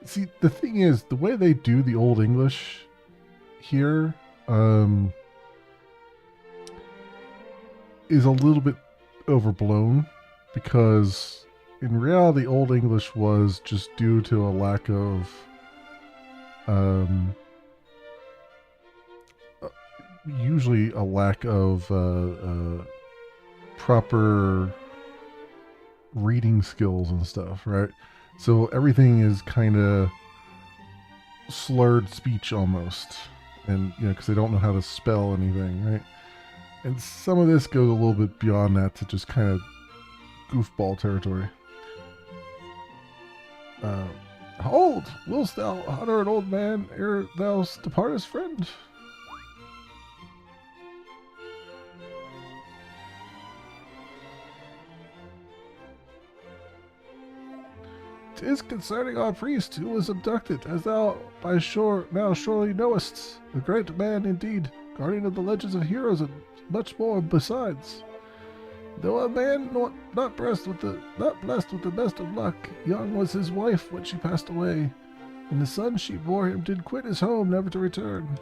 See, the thing is, the way they do the Old English here is a little bit overblown because in reality, Old English was just due to a lack of usually a lack of proper reading skills and stuff, right? So everything is kind of slurred speech almost, and because they don't know how to spell anything, right? And some of this goes a little bit beyond that to just kind of goofball territory. Hold! Willst thou honor an old man ere thou departest, friend? 'Tis concerning our priest who was abducted, as thou by shore now surely knowest. A great man indeed, guardian of the legends of heroes and much more besides. Though a man not blessed with the best of luck, young was his wife when she passed away, and the son she bore him did quit his home never to return.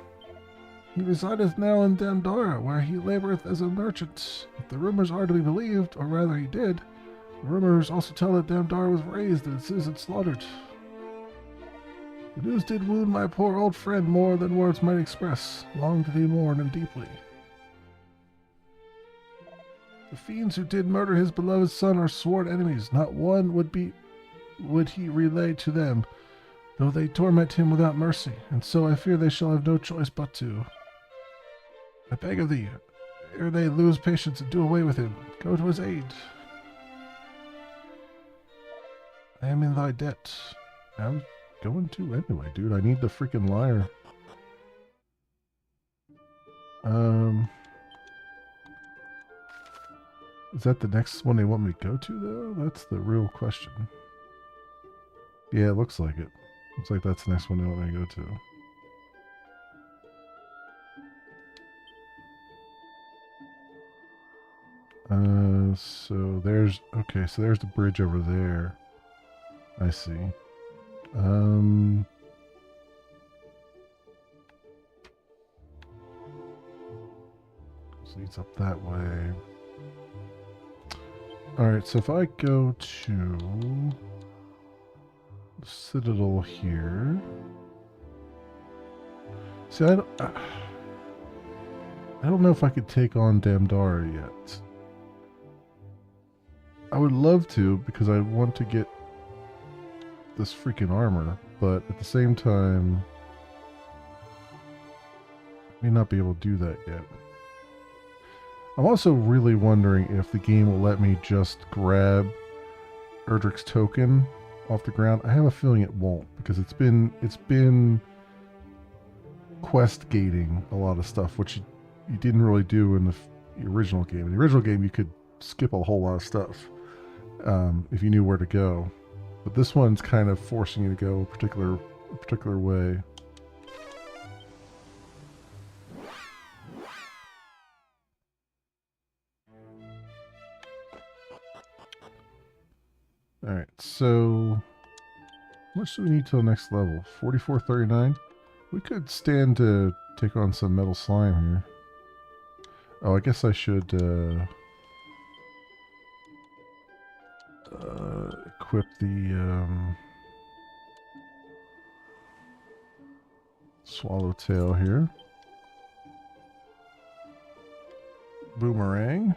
He resideth now in Damdara, where he laboureth as a merchant. If the rumours are to be believed, or rather he did, the rumors also tell that Damdar was razed and its citizens slaughtered. The news did wound my poor old friend more than words might express. Long did he mourn him deeply. The fiends who did murder his beloved son are sworn enemies. Not one would he relay to them, though they torment him without mercy, and so I fear they shall have no choice but to. I beg of thee, ere they lose patience and do away with him, go to his aid. I am in thy debt. I'm going to anyway, dude. I need the freaking lyre. Is that the next one they want me to go to, though? That's the real question. Yeah, it looks like it. Looks like that's the next one they want me to go to. So there's the bridge over there. I see. So leads up that way. Alright, so if I go to the Citadel here. See, I don't know if I could take on Damdara yet. I would love to, because I want to get this freaking armor, but at the same time, I may not be able to do that yet. I'm also really wondering if the game will let me just grab Erdrick's token off the ground. I have a feeling it won't, because it's been quest gating a lot of stuff, which you didn't really do in the original game. In the original game, you could skip a whole lot of stuff if you knew where to go. But this one's kind of forcing you to go a particular way. Alright, so how much do we need till next level? 4439? We could stand to take on some metal slime here. Oh, I guess I should equip the swallowtail here. Boomerang.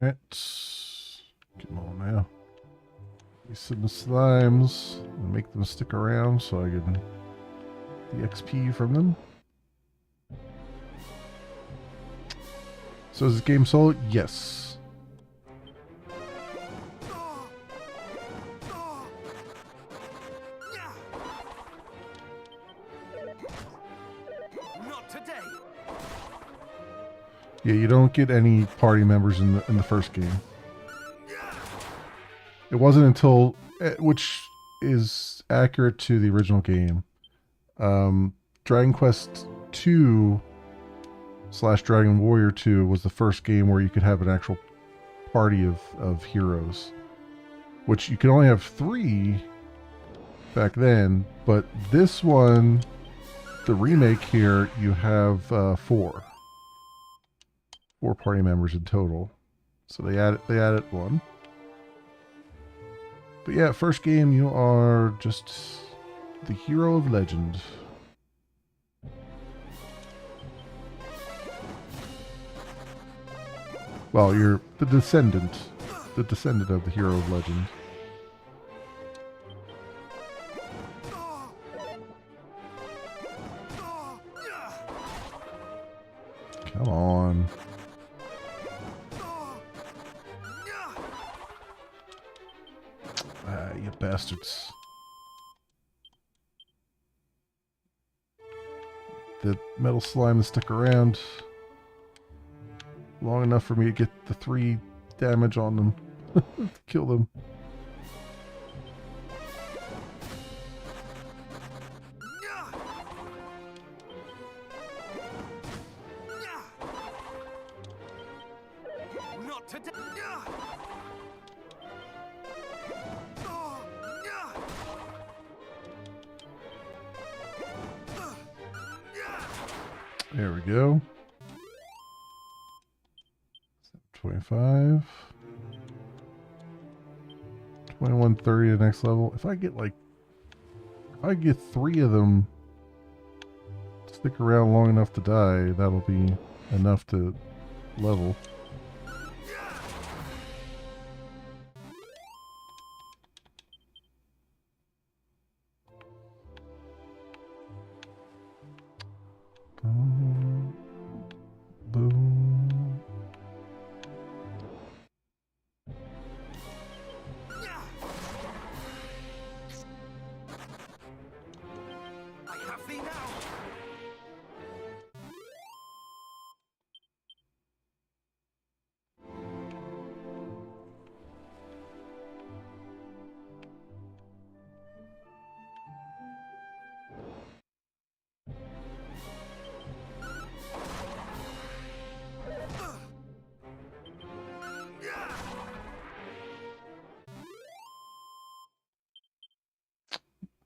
Right. Come on now. Use some slimes and make them stick around so I get the XP from them. So is this game sold? Yes. Not today. Yeah, you don't get any party members in the first game. It wasn't until, which is accurate to the original game. Dragon Quest 2 / Dragon Warrior 2 was the first game where you could have an actual party of heroes, which you could only have 3 back then, but this one, the remake here, you have 4 party members in total. So they added 1. But yeah, first game you are just the hero of legend. Well, you're the descendant of the hero of legend. Come on. Ah, you bastards. The metal slime to stick around long enough for me to get the 3 damage on them. To kill them. Not today. There we go. 25. 2130 the next level. If I get 3 of them to stick around long enough to die, that'll be enough to level. Boom. Boom. I have thee now.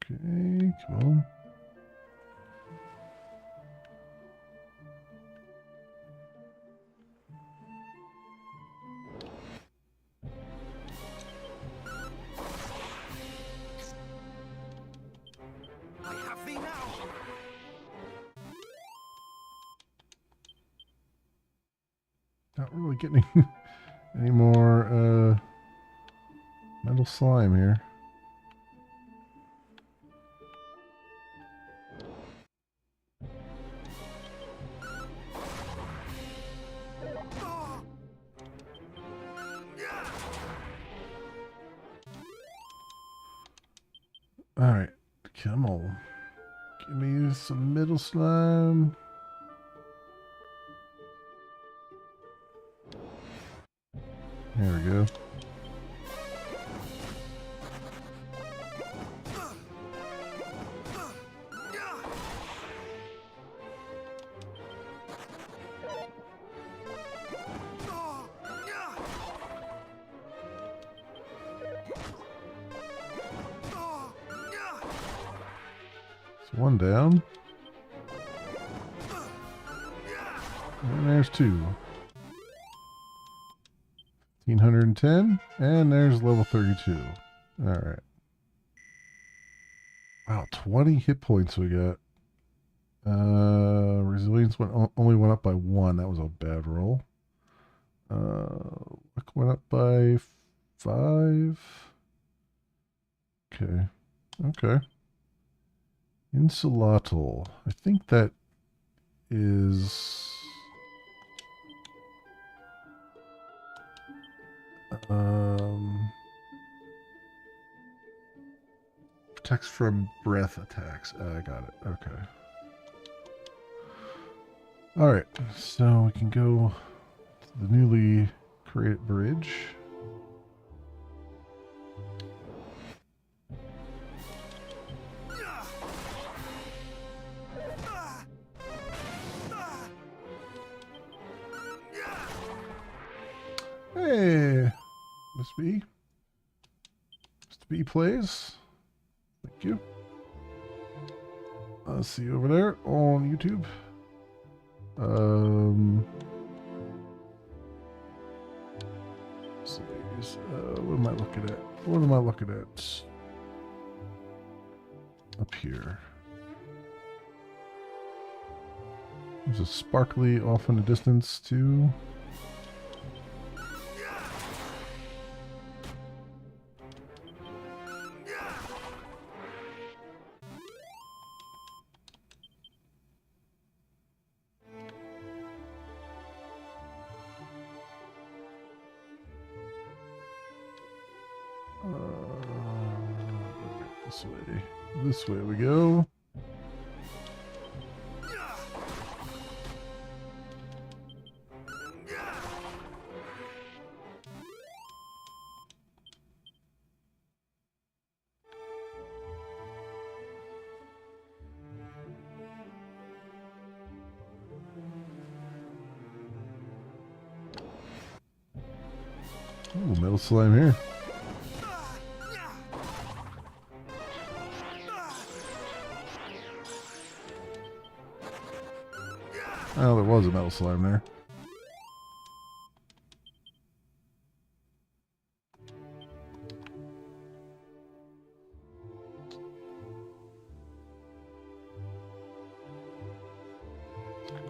Okay, come on. I have thee now. Not really getting any more metal slime here. Alright, come on. Give me some middle slime. There we go. So one down. And there's two. 1510. And there's level 32. Alright. Wow, 20 hit points we got. Resilience only went up by 1. That was a bad roll. Luck went up by 5. Okay. Okay. Insulatol. I think that is... protects from breath attacks. I got it. Okay. Alright, so we can go to the newly created bridge. Hey, Miss B. Mr. B plays. Thank you. I'll see you over there on YouTube. What am I looking at? What am I looking at? Up here. There's a sparkly off in the distance too. This way. This way we go. Ooh, metal slime here. Oh, there was a metal slime there.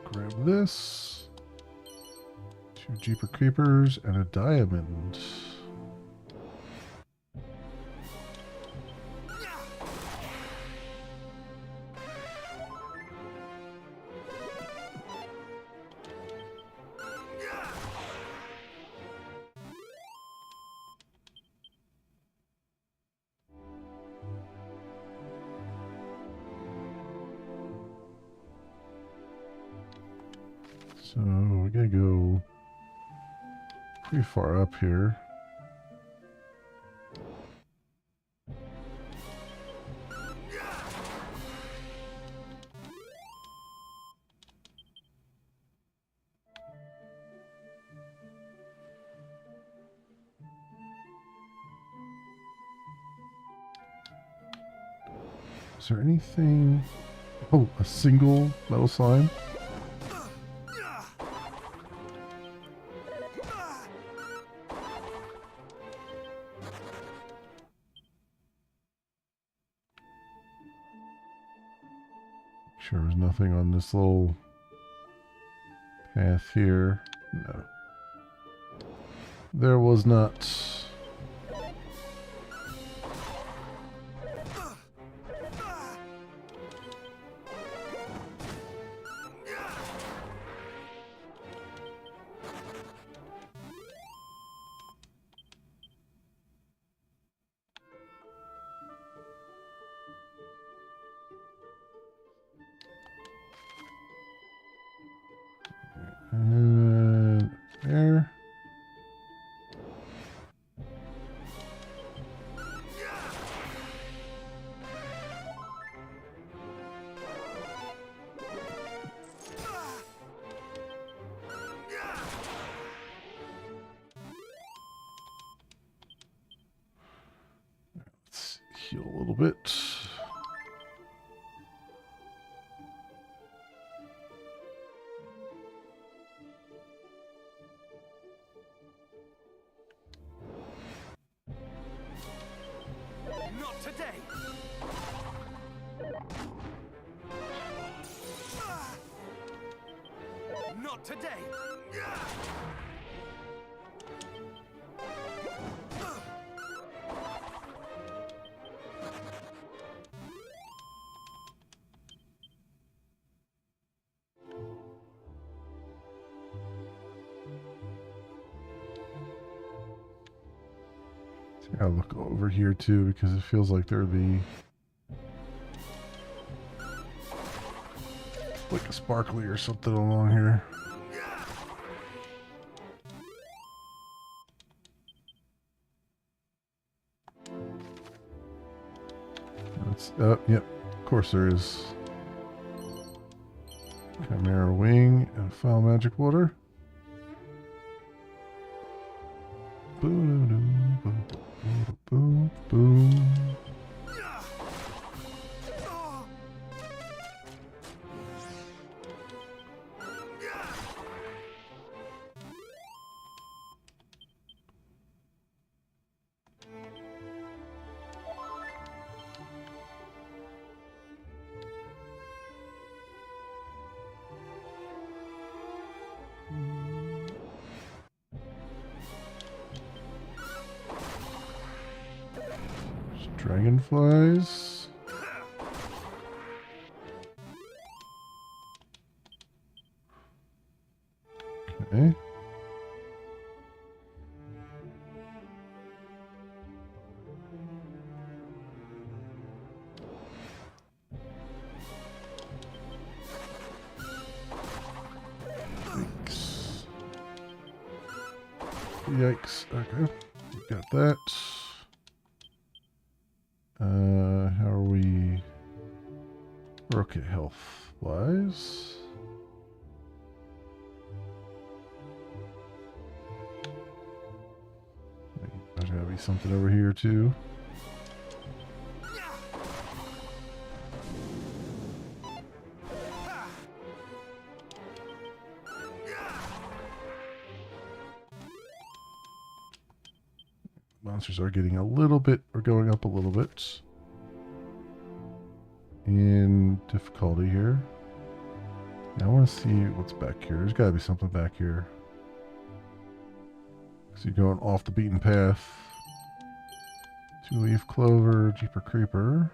Grab this. 2 Jeeper Creepers and a diamond. So we gotta go pretty far up here. Is there anything? Oh, a single metal slime? Sure, there's nothing on this little path here. No. There was not. heal a little bit. Not today. Not today. I'll look over here too because it feels like there'd be like a sparkly or something along here. That's yep, of course there is. Chimera Wing and File Magic Water. Boom, boom, boom, boom, boom. Dragonflies. Okay. Yikes. Yikes. Okay. We got that. How are we? We're okay health wise. There's gotta be something over here too. Monsters are getting a little bit, or going up a little bit in difficulty here. Now I want to see what's back here. There's got to be something back here. So you're going off the beaten path. 2-leaf clover, Jeeper Creeper.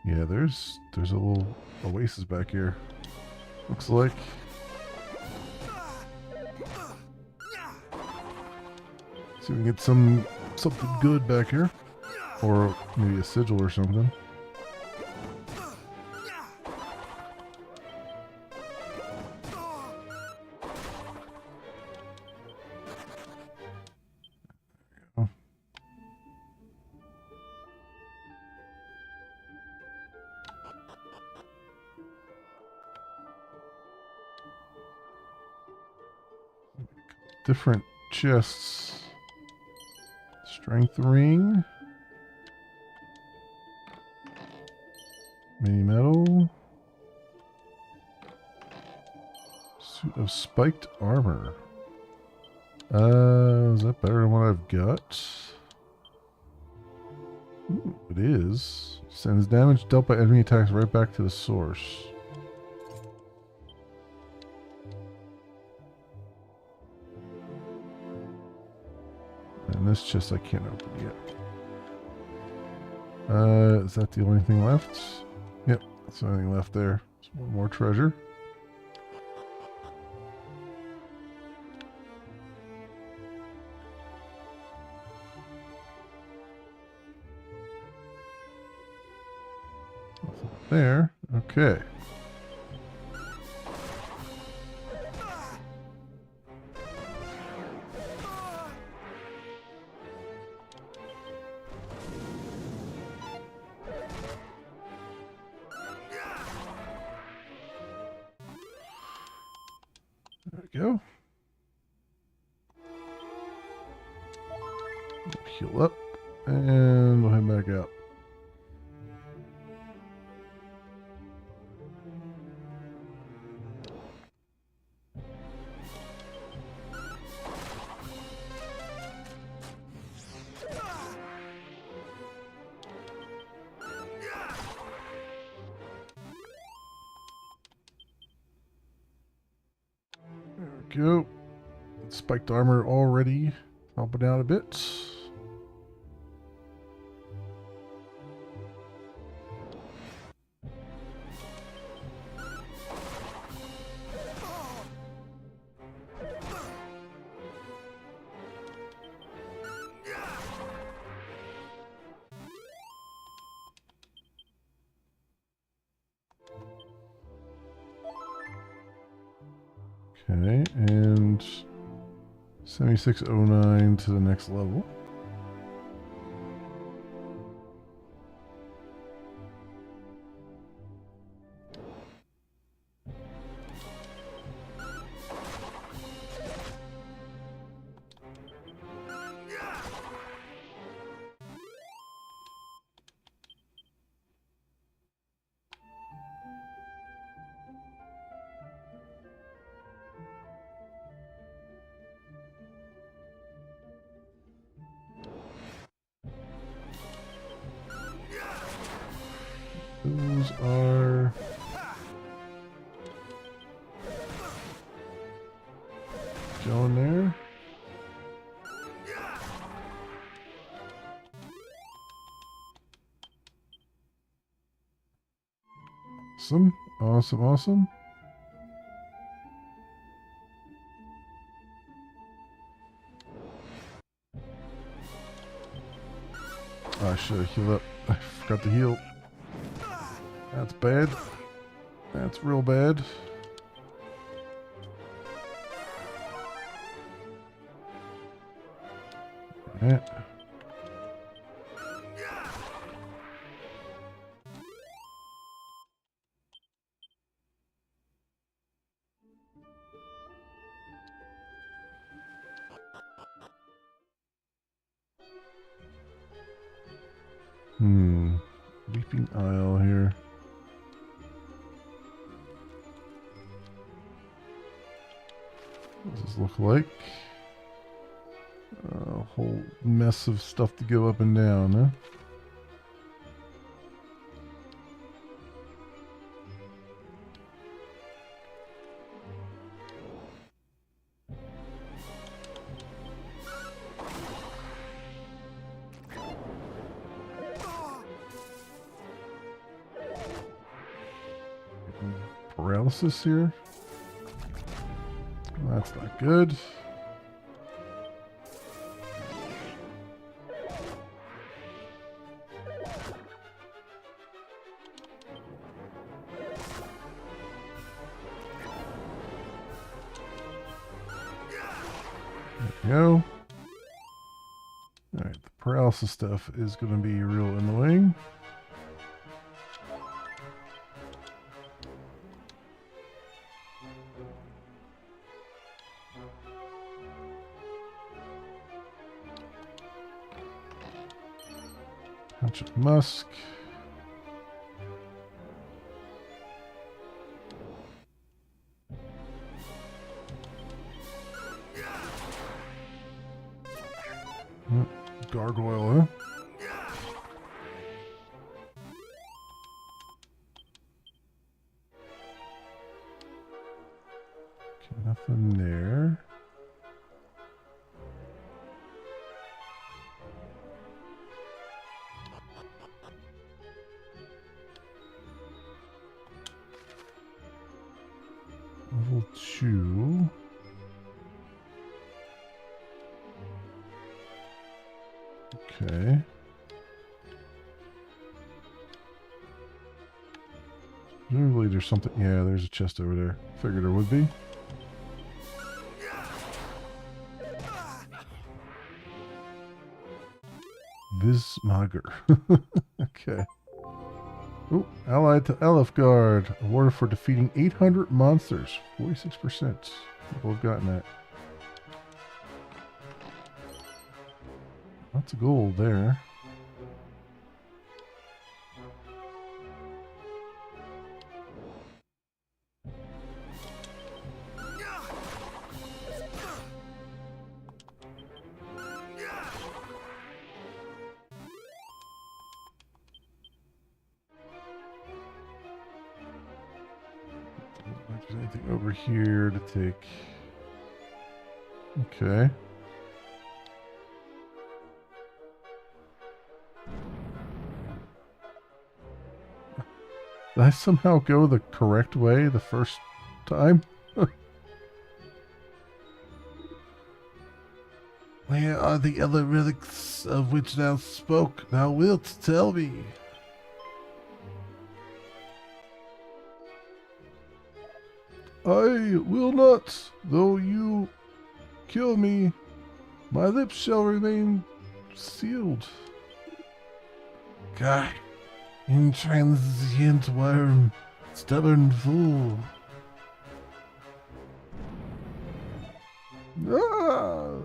Yeah, there's a little oasis back here. Looks like. See if we can get something good back here, or maybe a sigil or something. Different chests. Strength ring. Mini metal. Suit of spiked armor. Is that better than what I've got? Ooh, it is. Sends damage dealt by enemy attacks right back to the source. And this chest I can't open yet. Is that the only thing left? Yep, that's the only thing left there. There's one more treasure. Nothing there. Okay. go. Heal up. And we'll head back out. Go. Spiked armor already helping out a bit. Okay, and 7609 to the next level. Those are going there. Awesome, awesome, awesome. I should have healed up. I forgot to heal. That's bad. That's real bad. Alright. Leaping Isle here. What does this look like? A whole mess of stuff to go up and down, huh? Paralysis here. Well, that's not good. There we go. Alright, the paralysis stuff is going to be real annoying. Punch of Musk. Gargoyle, huh? Okay, nothing there. Level 2. Okay. Presumably there's something. Yeah, there's a chest over there. Figured there would be. Vismager. Okay. Oh, allied to Elf Guard. Awarded for defeating 800 monsters. 46%. People have gotten that. Lots of gold there. If there's anything over here to take. Okay. Did I somehow go the correct way the first time? Where are the other relics of which thou spoke? Thou wilt tell me. I will not, though you kill me. My lips shall remain sealed. God, intransient worm, stubborn fool. Ah!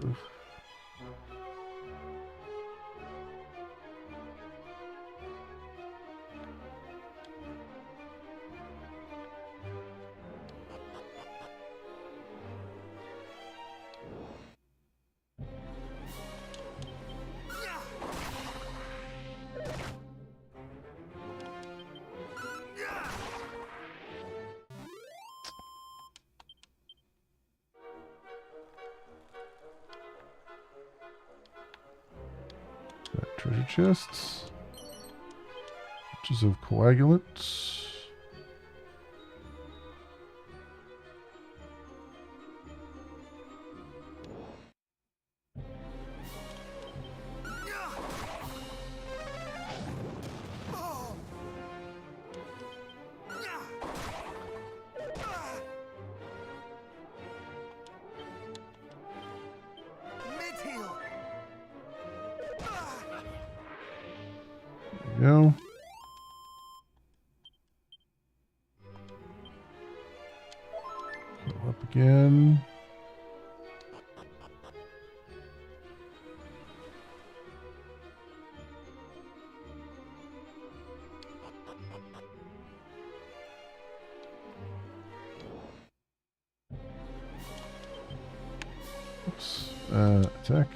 Treasure chests. Patches of coagulants. Go. Go up again. Oops. Attack.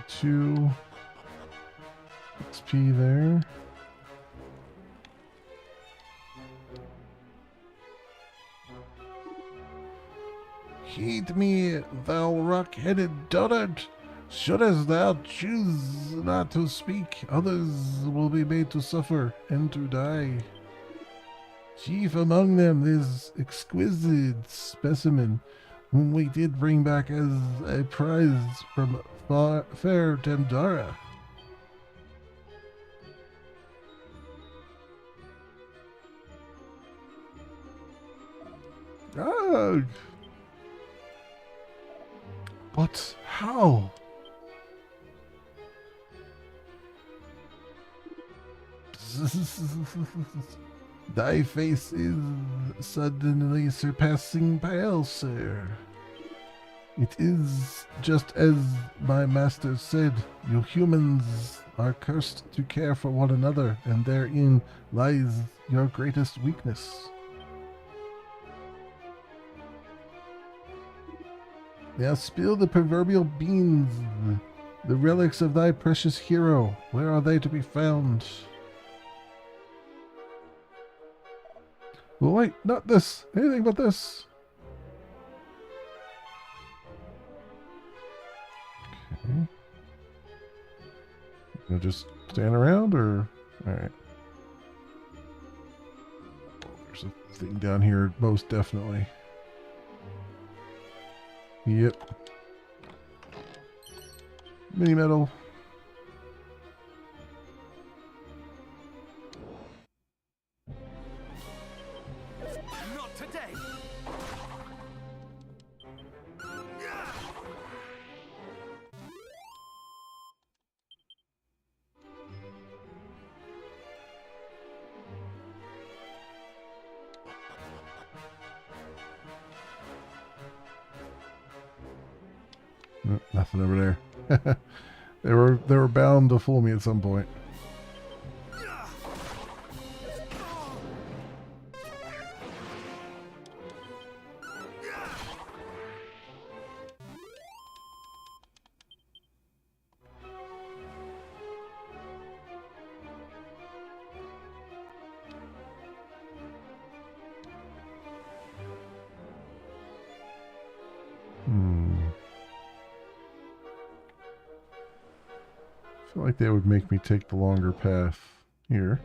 Two XP there. Heed me, thou rock-headed dotard. Shouldst thou choose not to speak, others will be made to suffer and to die. Chief among them is exquisite specimen, whom we did bring back as a prize from fair Tandara. Ah! But how? Thy face is suddenly surpassing pale, sir. It is just as my master said, you humans are cursed to care for one another, and therein lies your greatest weakness. Now spill the proverbial beans, the relics of thy precious hero. Where are they to be found? Well, wait, not this. Anything but this. Okay. Gonna just stand around, or alright. There's a thing down here, most definitely. Yep. Mini metal. Nothing over there. They were bound to fool me at some point. I feel like they would make me take the longer path here.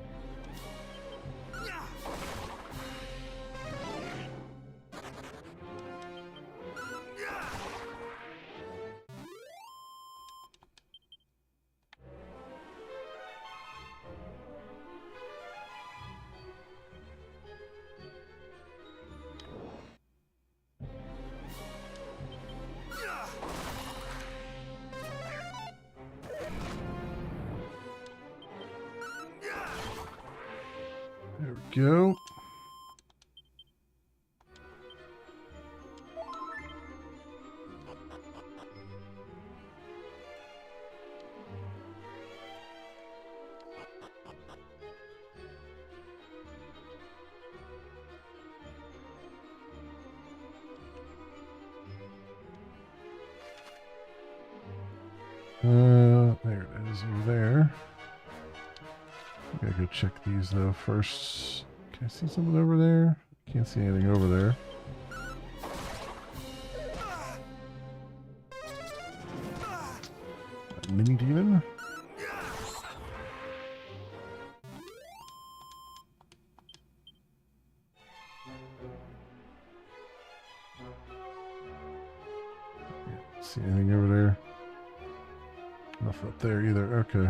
There we go. There it is over there. I gotta go check these though first. Can I see something over there? Can't see anything over there. A mini demon? Can't see anything over there. Nothing up there either. Okay.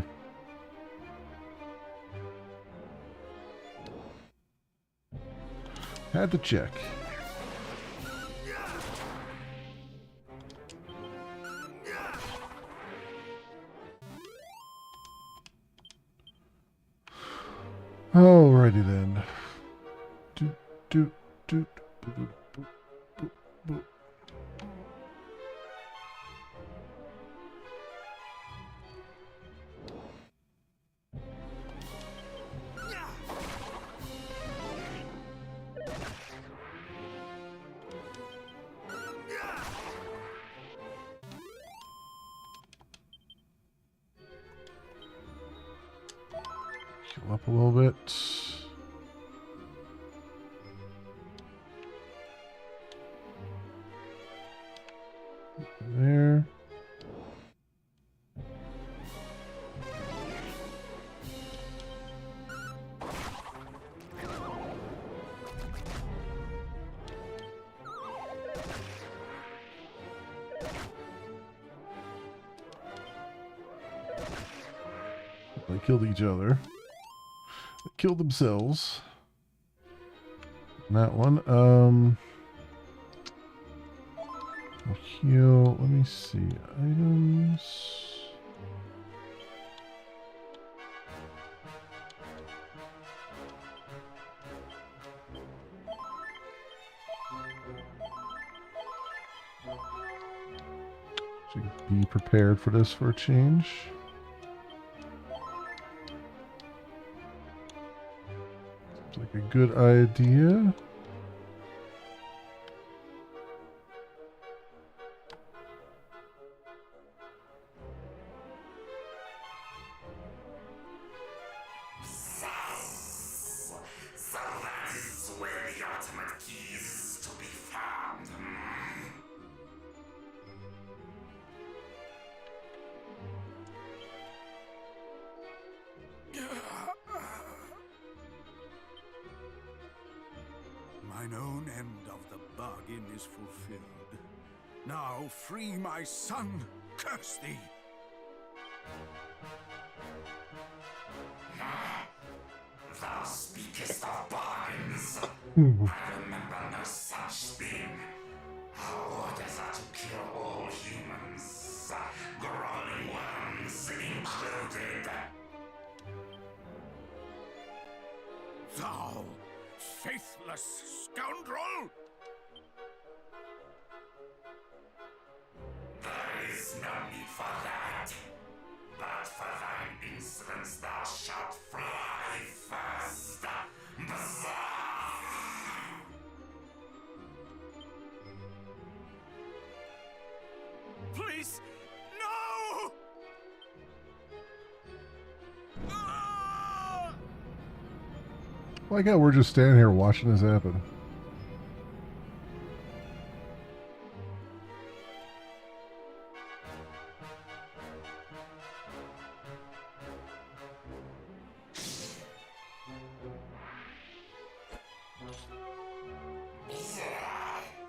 Had to check. Alrighty then. Doot, doot, doot, boop, boop, boop, boop, boop. Heal up a little bit. There. They killed each other. They killed themselves. And that one. I'll heal. Let me see. Items. Should be prepared for this for a change. Seems like a good idea. So that is where the ultimate key is to be found. Mine own end of the bargain is fulfilled. Now free my son, curse thee! Thou speakest of bargains. I remember no such thing. Our orders are to kill all humans, growing worms included. Thou faithless scoundrel! There is is no need for that. But for thine insolence thou shalt fly first. Please, no! Ah! Like how we're just standing here watching this happen.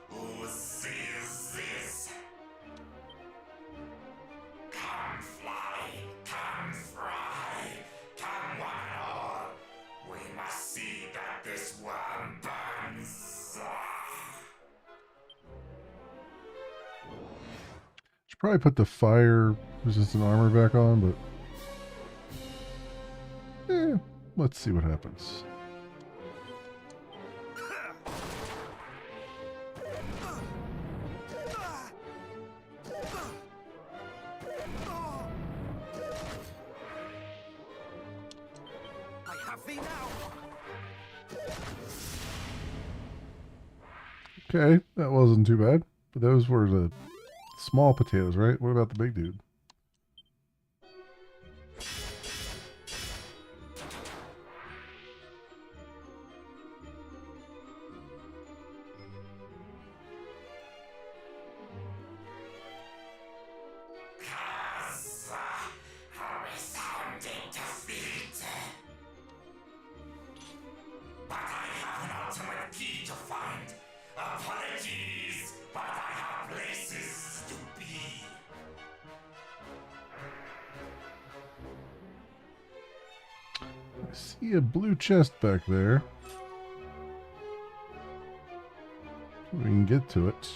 Who sees this? Come fly, come fry, come one and all. We must see that this worm burns. Should probably put the fire resistant armor back on, but let's see what happens. I have thee now. Okay, that wasn't too bad. But those were the small potatoes, right? What about the big dude? A resounding defeat. But I have an ultimate key to find. Apologies, but I have places to be. I see a blue chest back there. We can get to it.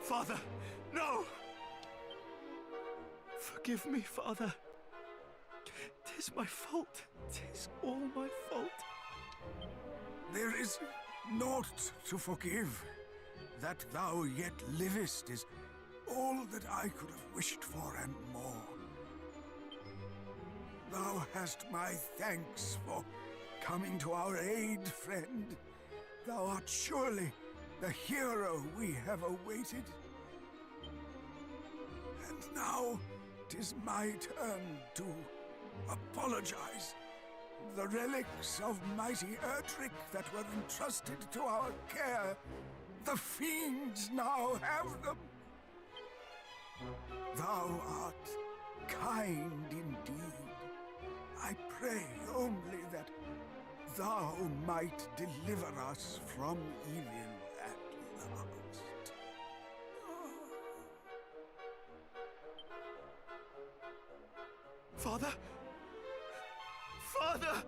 Father, no! Forgive me, Father. 'Tis my fault. 'Tis all my fault. There is naught to forgive. That thou yet livest is all that I could have wished for and more. Thou hast my thanks for coming to our aid, friend. Thou art surely the hero we have awaited. And now 'tis my turn to apologize. The relics of mighty Erdrick that were entrusted to our care, the fiends now have them. Thou art kind indeed. I pray only that thou might deliver us from evil at last. Father? Father!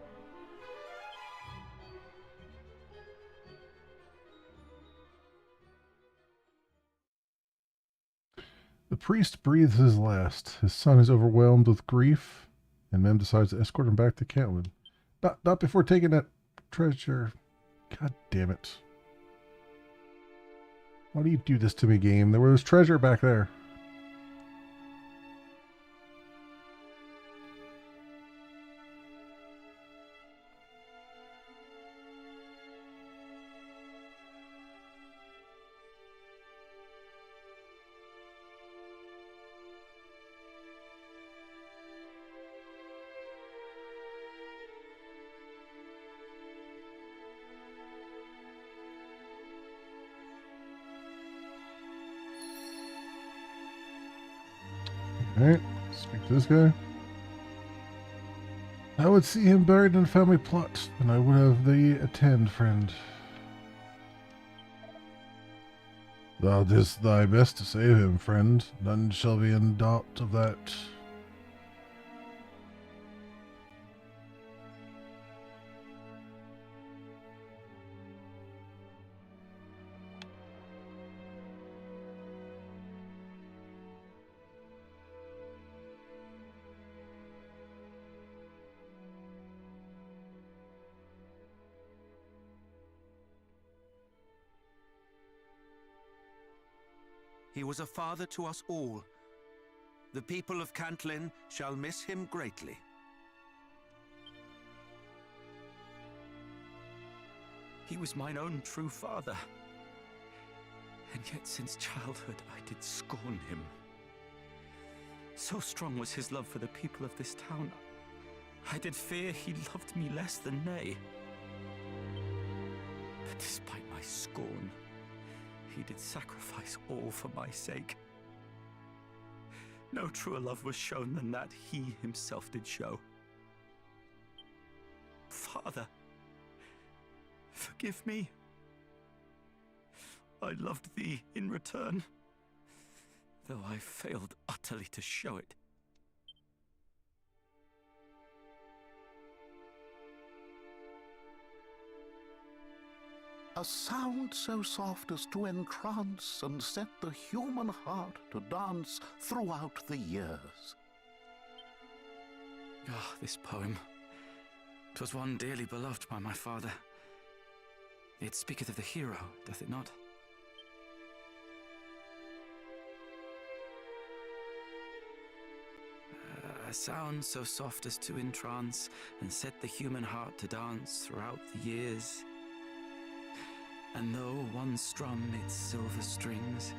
The priest breathes his last. His son is overwhelmed with grief, and Mem decides to escort him back to Catelyn. Not before taking that treasure. God damn it. Why do you do this to me, game? There was treasure back there. Alright, speak to this guy. I would see him buried in a family plot, and I would have thee attend, friend. Thou didst thy best to save him, friend. None shall be in doubt of that. He was a father to us all. The people of Cantlin shall miss him greatly. He was mine own true father. And yet since childhood I did scorn him. So strong was his love for the people of this town, I did fear he loved me less than they. But despite my scorn, he did sacrifice all for my sake. No truer love was shown than that he himself did show. Father, forgive me. I loved thee in return, though I failed utterly to show it. A sound so soft as to entrance and set the human heart to dance throughout the years. Ah, this poem. 'Twas one dearly beloved by my father. It speaketh of the hero, doth it not? A sound so soft as to entrance and set the human heart to dance throughout the years. And though one strum its silver strings,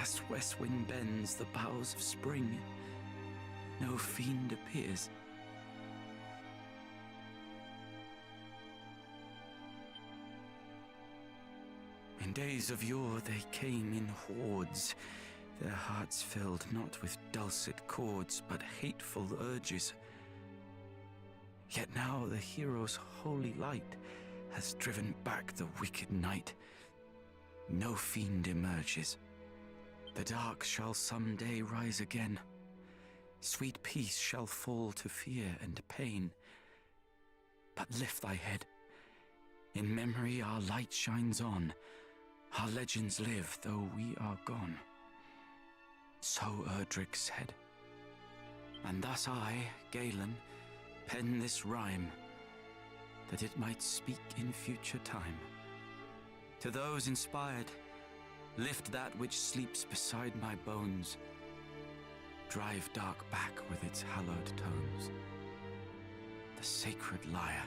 as west wind bends the boughs of spring, no fiend appears. In days of yore they came in hordes, their hearts filled not with dulcet chords, but hateful urges. Yet now the hero's holy light has driven back the wicked night. No fiend emerges. The dark shall some day rise again. Sweet peace shall fall to fear and pain. But lift thy head. In memory our light shines on. Our legends live, though we are gone. So Erdrick said. And thus I, Galen, pen this rhyme, that it might speak in future time. To those inspired, lift that which sleeps beside my bones, drive dark back with its hallowed tones, the sacred lyre.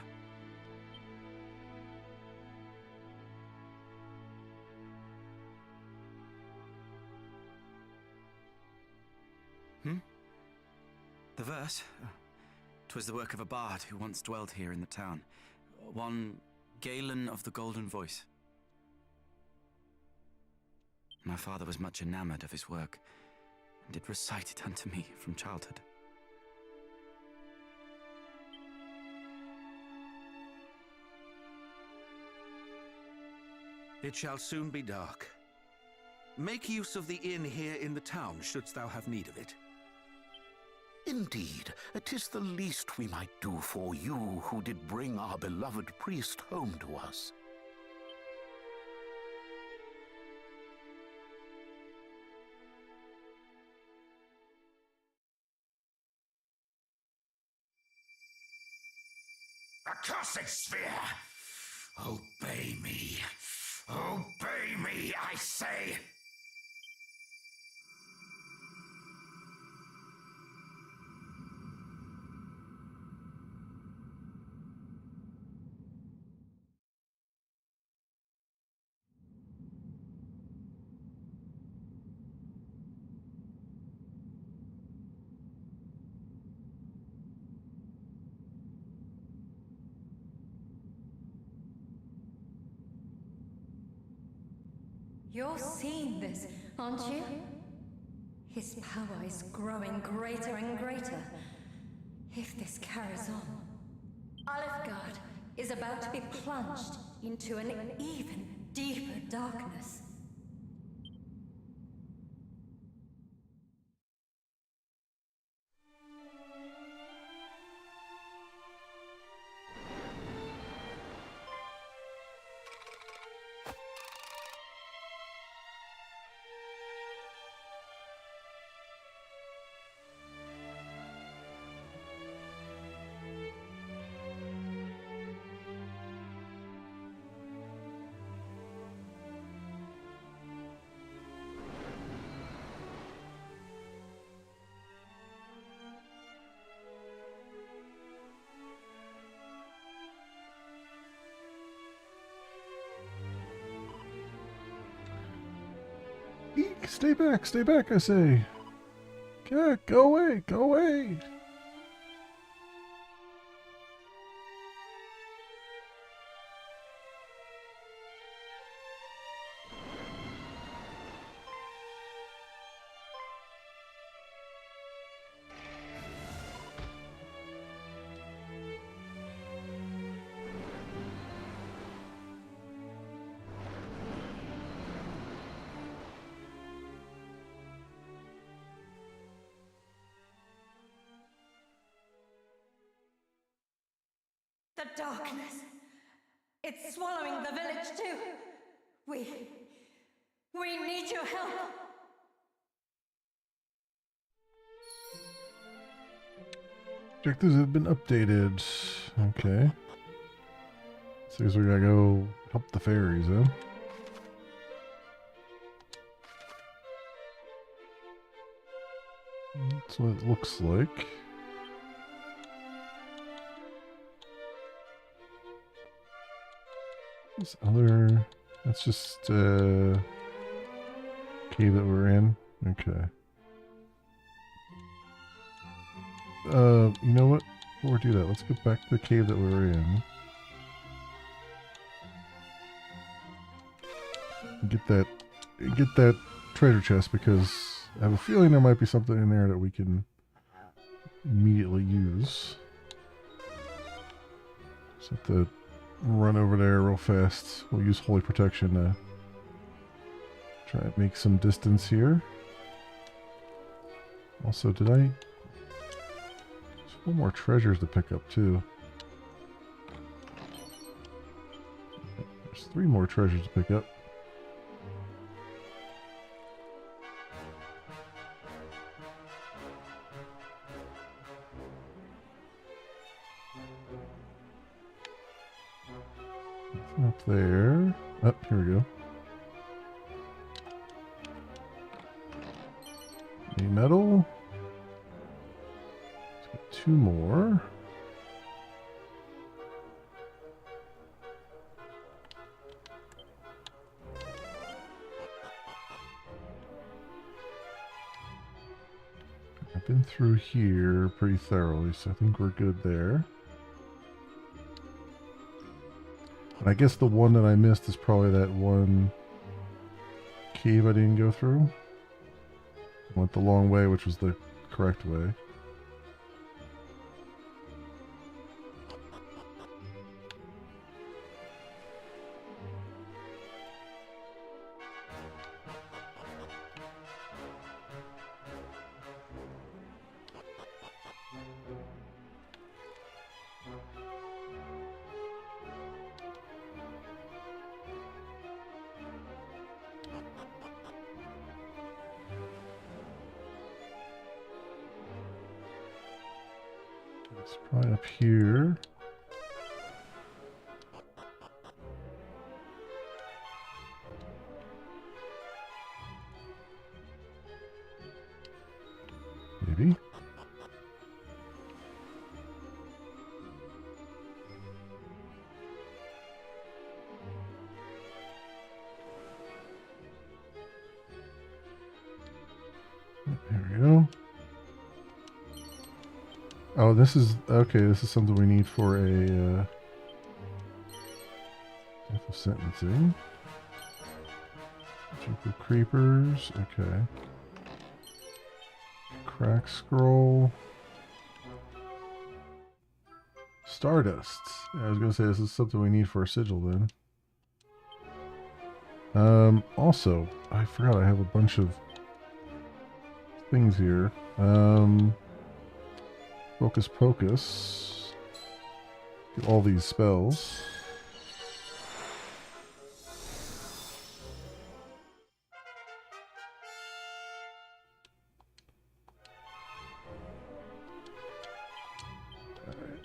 The verse? 'Twas the work of a bard who once dwelt here in the town. One Galen of the Golden Voice. My father was much enamored of his work, and did recite it unto me from childhood. It shall soon be dark. Make use of the inn here in the town, shouldst thou have need of it. Indeed, 'tis the least we might do for you who did bring our beloved priest home to us. Accursed sphere! Obey me! Obey me, I say! You're seeing this, aren't you? His power is growing greater and greater. If this carries on, Alefgard is about to be plunged into an even deeper darkness. Stay back! Stay back, I say! Yeah, go away! Go away! The darkness. It's swallowing the village too. We need your help. Objectives have been updated. Okay. So I guess we gotta go help the fairies, huh? That's what it looks like. This other... That's just, cave that we're in. Okay. You know what? Before we do that, let's go back to the cave that we were in. And get that treasure chest, because I have a feeling there might be something in there that we can immediately use. Just have to run over there real fast. We'll use Holy Protection to try and make some distance here. Also, did I... There's 4 more treasures to pick up, too. There's 3 more treasures to pick up. Up there. Oh, here we go. A metal. Let's get 2 more. I've been through here pretty thoroughly, so I think we're good there. And I guess the one that I missed is probably that one cave I didn't go through. Went the long way, which was the correct way. It's probably up here. Maybe. There we go. Oh, this is... Okay, this is something we need for a... death of sentencing. Super creepers. Okay. Crack scroll. Stardust. Yeah, I was gonna say this is something we need for a sigil then. Also, I forgot I have a bunch of things here. Focus Pocus. Get all these spells.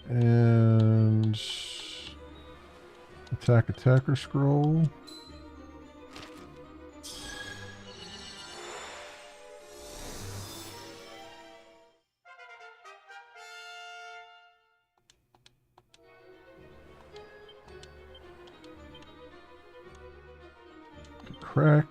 And attacker scroll. Crack.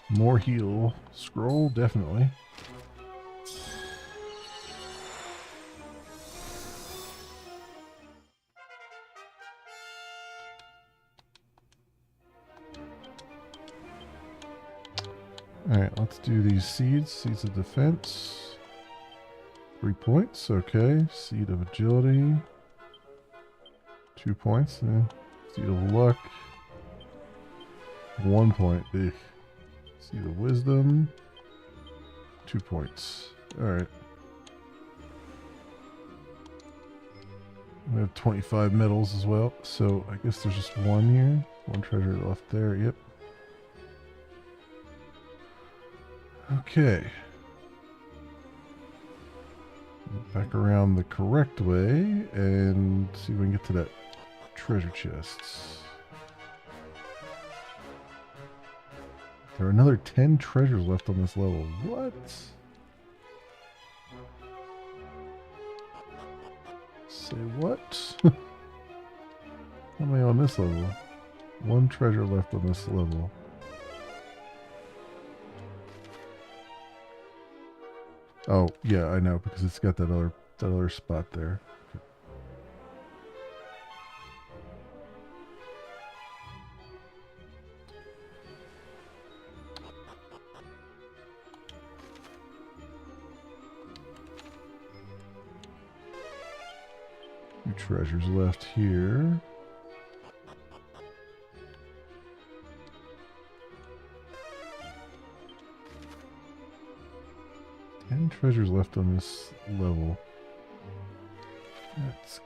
More heal. Scroll, definitely. Alright, let's do these seeds. Seeds of defense. 3 points, okay. Seed of agility. 2 points. Seed of luck. 1 point. Ugh. Seed of wisdom. 2 points. Alright. We have 25 medals as well, so I guess there's just one here. One treasure left there, yep. Okay. Back around the correct way and see if we can get to that treasure chest. There are another 10 treasures left on this level. What? Say what? How many on this level? 1 treasure left on this level. Oh, yeah, I know, because it's got that other spot there. Okay. Two treasures left here. Treasures left on this level. That's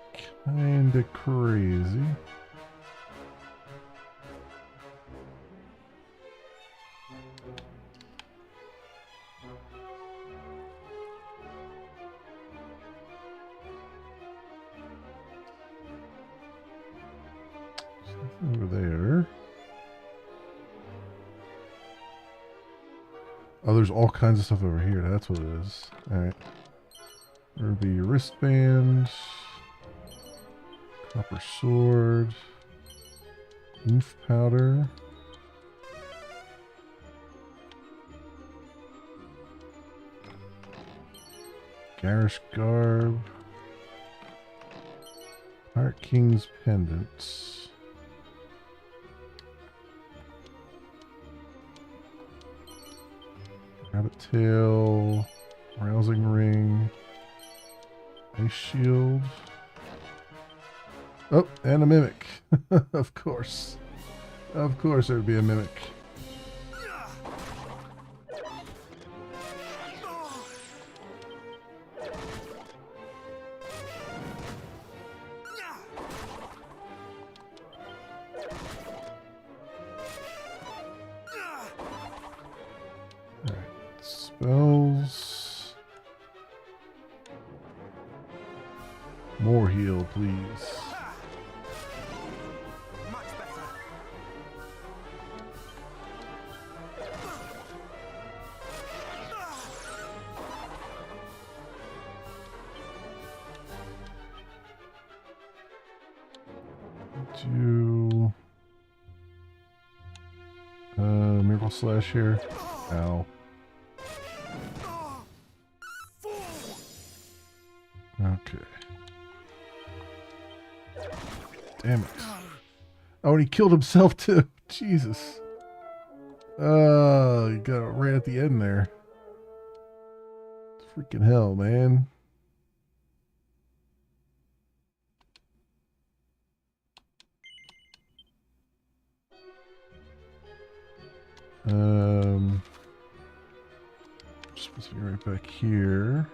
kinda crazy. Something over there. Oh, there's all kinds of stuff over here. That's what it is. Alright. Ruby wristband. Copper sword. Oomph powder. Garish garb. Pirate King's pendants. Rabbit tail, rousing ring, ice shield. Oh, and a mimic. Of course. Of course there would be a mimic. Spells. More heal, please. Much better. Do Miracle Slash here. Ow. Okay. Damn it. Oh, and he killed himself too. Jesus. Oh, you got it right at the end there. Freaking hell, man. Supposed to be right back here.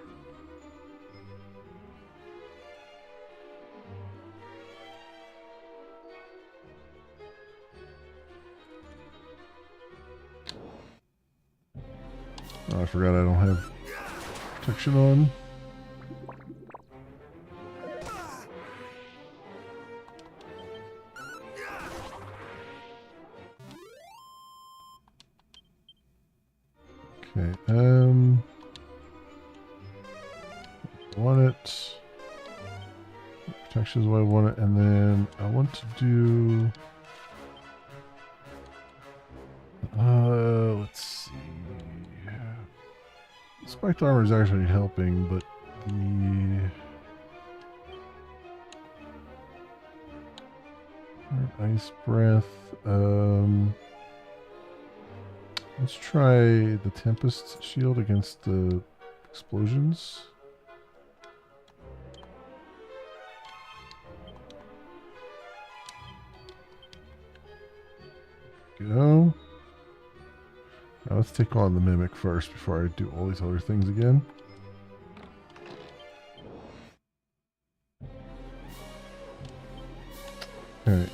Oh, I forgot I don't have protection on. Okay, want it. Protection is what I want it, and then I want to do. Let's Spiked armor is actually helping, but the ice breath. Let's try the Tempest shield against the explosions. Go. Now let's take on the Mimic first before I do all these other things again. Alright.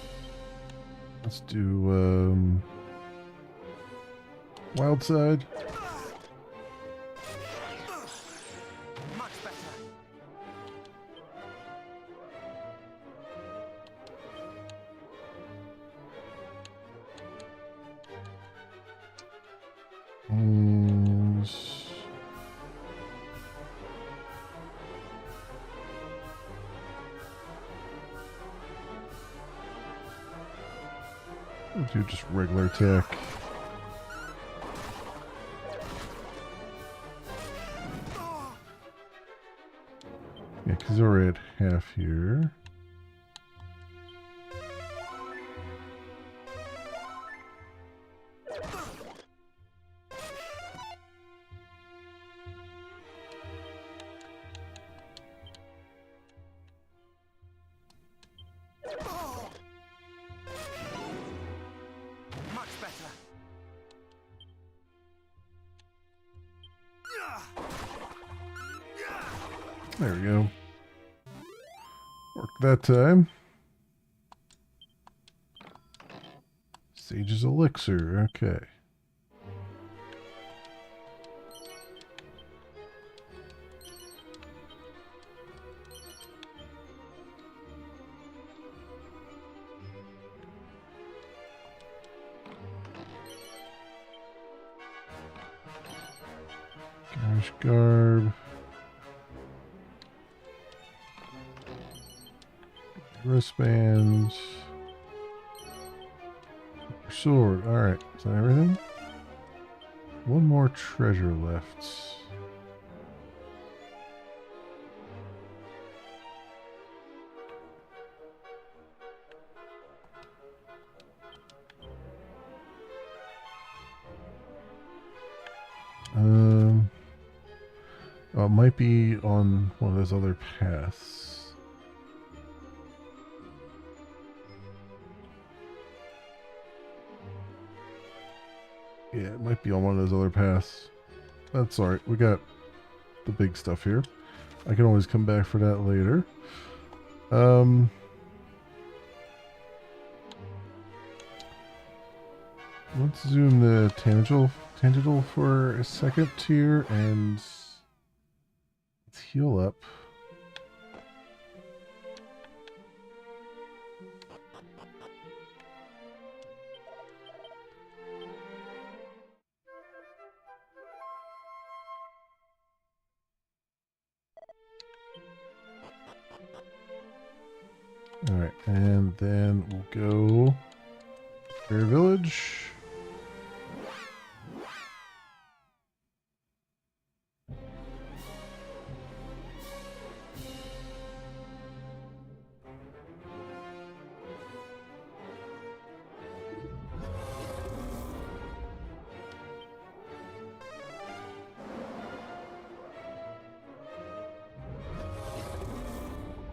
Let's do Wild Side. Much better. And we'll do just regular attack. Yeah, because we're at half here. Much better. There we go. Work that time. Sage's Elixir, okay. Garish Garb. Wristbands. Sword. Alright. Is that everything? One more treasure left. Oh, it might be on one of those other paths. Yeah, it might be on one of those other paths. That's alright. We got the big stuff here. I can always come back for that later. Let's zoom the tangential for a second here and let's heal up. Alright, and then we'll go Fairy Village.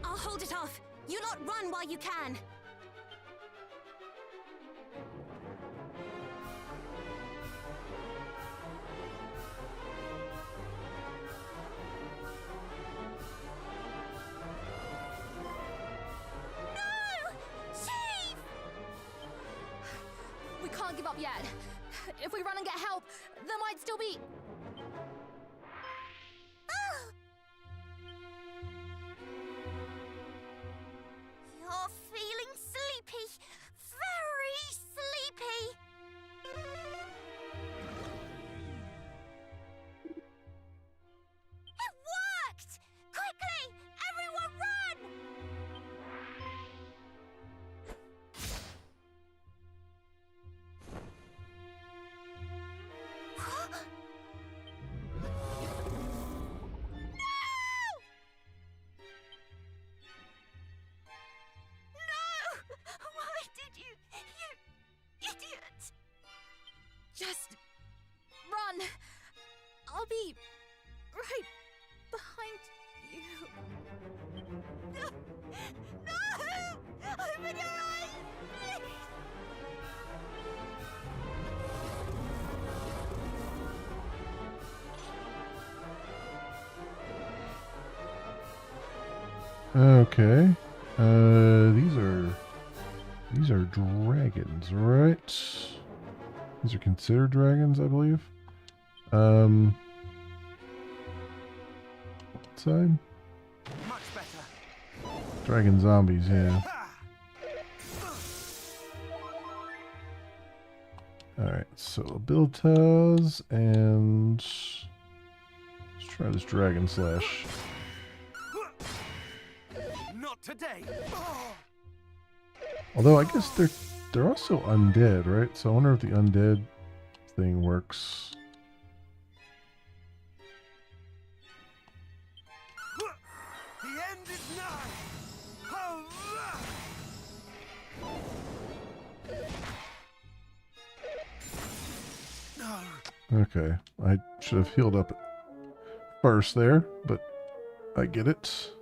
I'll hold it off. You lot run while you can. No! Chief! We can't give up yet. If we run and get help, there might still be... You're feeling sleepy. Very sleepy. It worked! Quickly! Everyone run! Okay. These are dragons, right? These are considered dragons, I believe. Side? Much better. Dragon zombies, yeah. Alright, so abilitas and let's try this dragon slash. Not today. Although I guess they're also undead, right? So I wonder if the undead thing works. The end is nigh. Hurrah! No. Okay, I should have healed up first there, but I get it.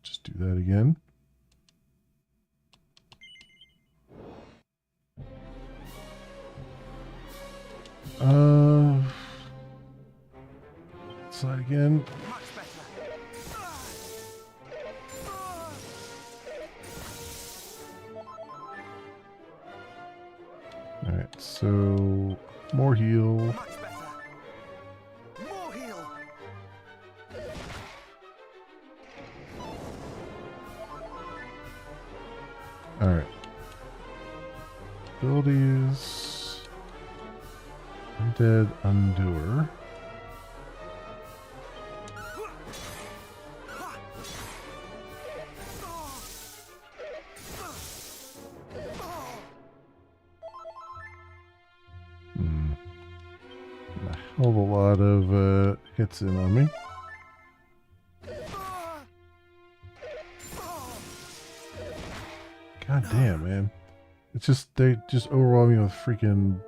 Just do that again. Slide again. Much better. All right, so more heal. Much better. More heal. All right. Abilities. Undead Undoer. A hell of a lot of hits in on me. God damn, man. It's just, they just overwhelm me with freaking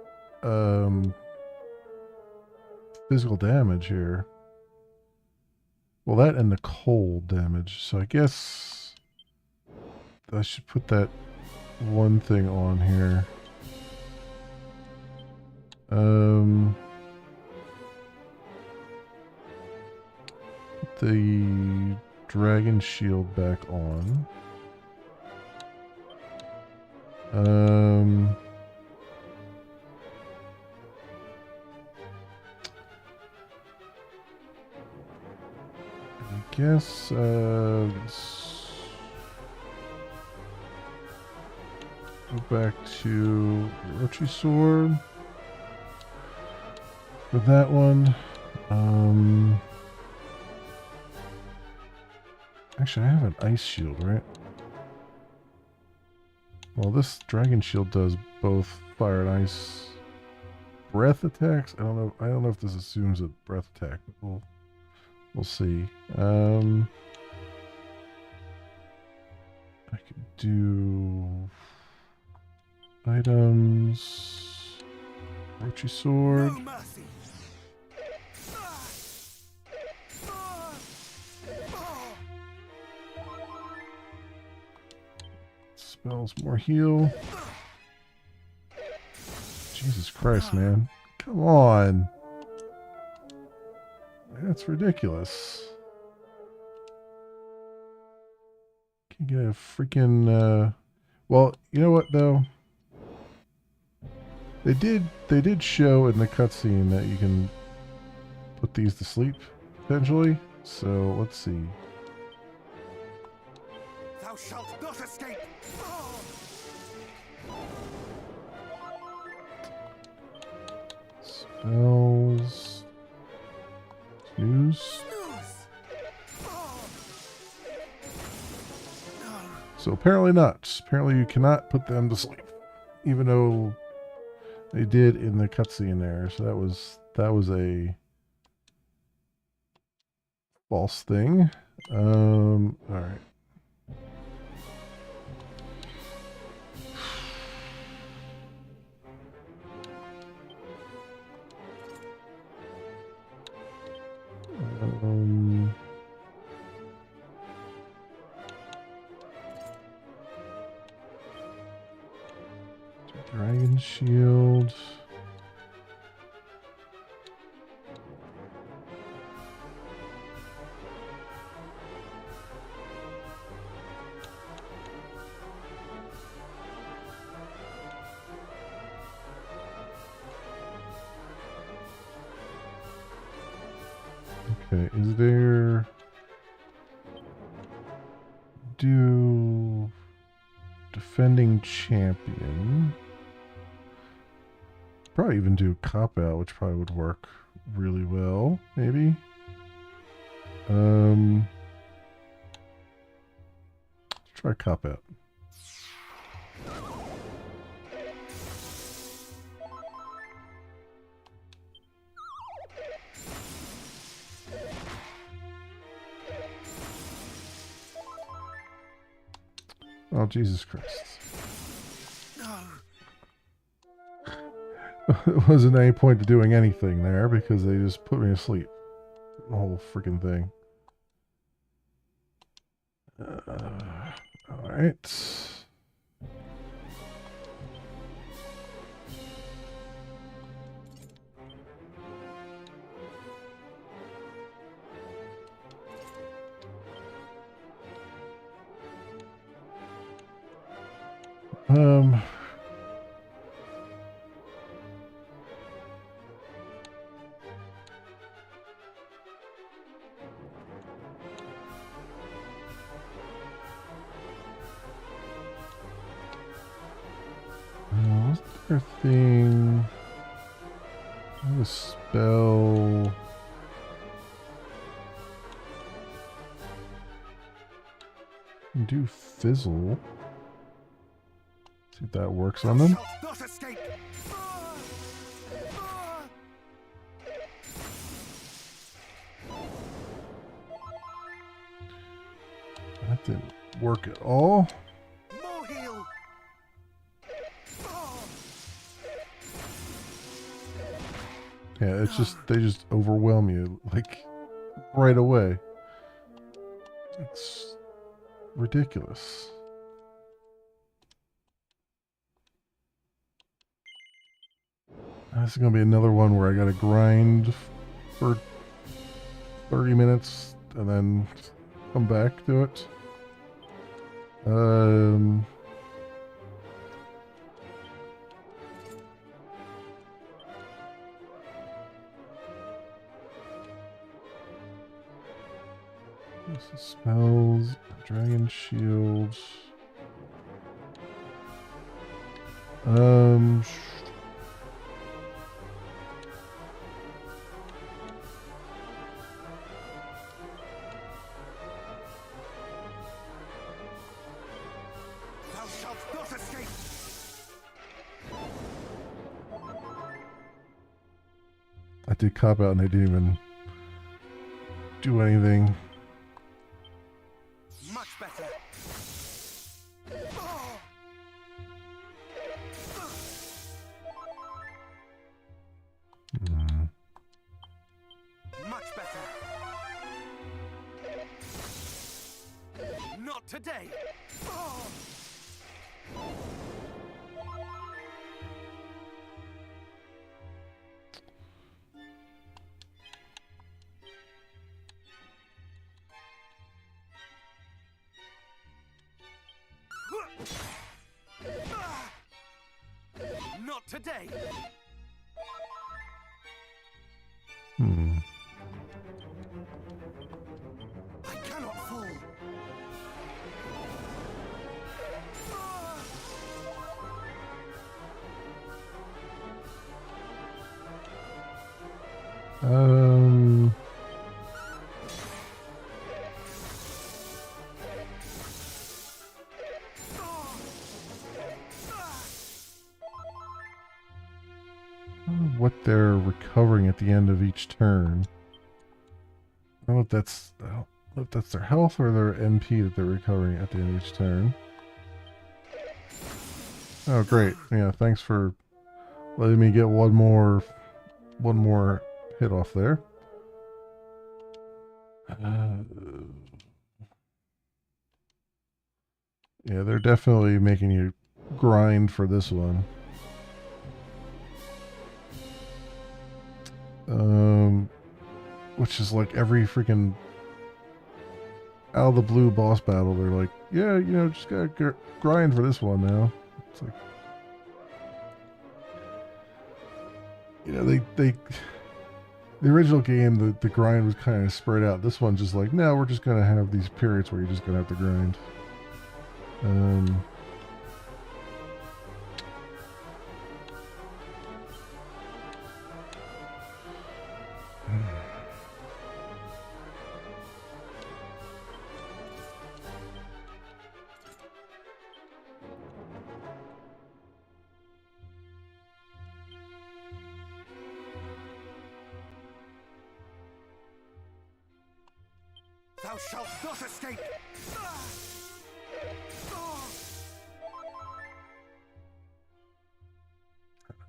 physical damage here. Well, that and the cold damage. So I guess I should put that one thing on here. Put the dragon shield back on. I guess go back to Orochi sword for that one. Actually, I have an ice shield, right? Well, this dragon shield does both fire and ice breath attacks. I don't know if this assumes a breath attack, but we'll see. I could do items. Orochi sword. No mercy. Spells, more heal. Jesus Christ, man. Come on. That's ridiculous. Can't get a freaking well, you know what though? They did show in the cutscene that you can put these to sleep, potentially. So let's see. Thou shalt not escape. Spells. Snooze. So apparently not. Apparently you cannot put them to sleep, even though they did in the cutscene there. So that was a false thing. All right. Dragon shield. Okay, is there... Do... Defending champion. Probably even do cop out, which probably would work really well, maybe. Let's try cop out. Oh, Jesus Christ. It wasn't any point to doing anything there because they just put me to sleep. The whole freaking thing. Alright. What's their thing? A spell. Do fizzle. See if that works on them. Not escape. That didn't work at all. More heal. Yeah, it's just, they just overwhelm you, like, right away. It's ridiculous. This is gonna be another one where I gotta grind for 30 minutes and then come back to it. This is spells, dragon shields. Thou shalt not escape. I did cop out and they didn't even do anything. Much better. Much better. Not today. Not today. I cannot fall. What they're recovering at the end of each turn. I don't know if that's their health or their MP that they're recovering at the end of each turn. Oh, great. Yeah, thanks for letting me get one more hit off there. Yeah, they're definitely making you grind for this one. Which is like every freaking out of the blue boss battle, they're like, yeah, you know, just gotta grind for this one now. It's like, you know, The original game, the grind was kind of spread out. This one's just like, no, we're just going to have these periods where you're just going to have to grind. Thou shalt not escape!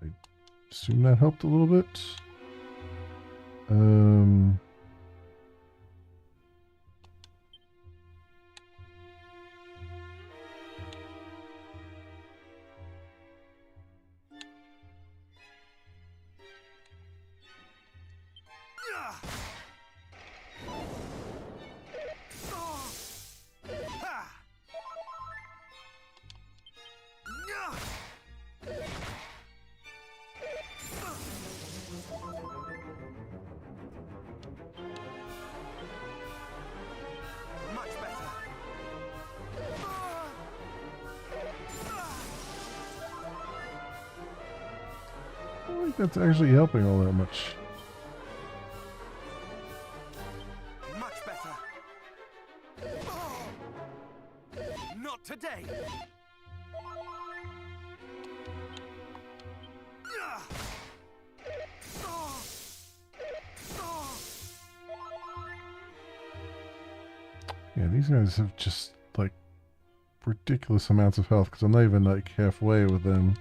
I assume that helped a little bit. Much better. I don't think that's actually helping all that much. Much better. Not today. Yeah, these guys have just, like, ridiculous amounts of health, because I'm not even, like, halfway with them.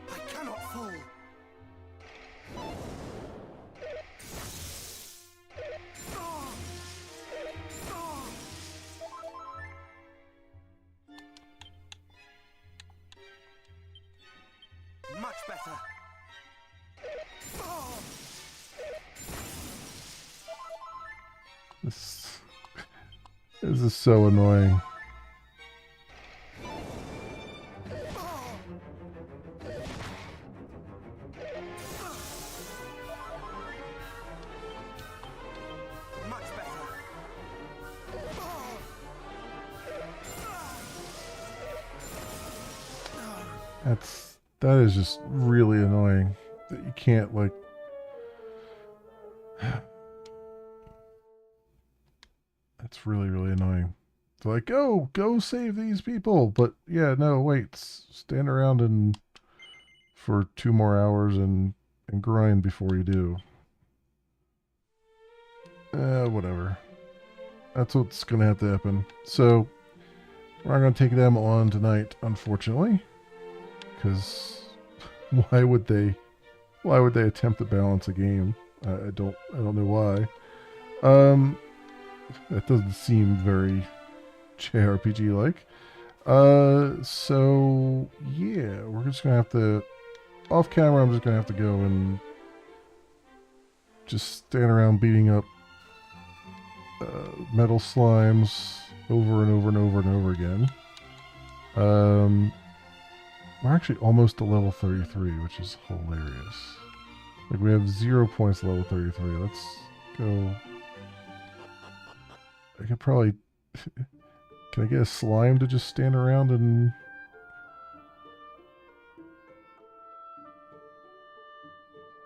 I cannot fall. Much better. This is so annoying. Much better. That is just really annoying that you can't, like, that's really, really annoying. It's like, go save these people. But yeah, no, wait, stand around and for 2 more hours and grind before you do. Whatever. That's what's gonna have to happen. So we're not gonna take them on tonight, unfortunately, because why would they attempt to balance a game? I don't know why. That doesn't seem very JRPG like. So yeah, we're just gonna have to, off camera, I'm just gonna have to go and just stand around beating up metal slimes over and over and over and over again. We're actually almost to level 33, which is hilarious. Like, we have 0 points to level 33. Let's go. I could probably... Can I get a slime to just stand around and...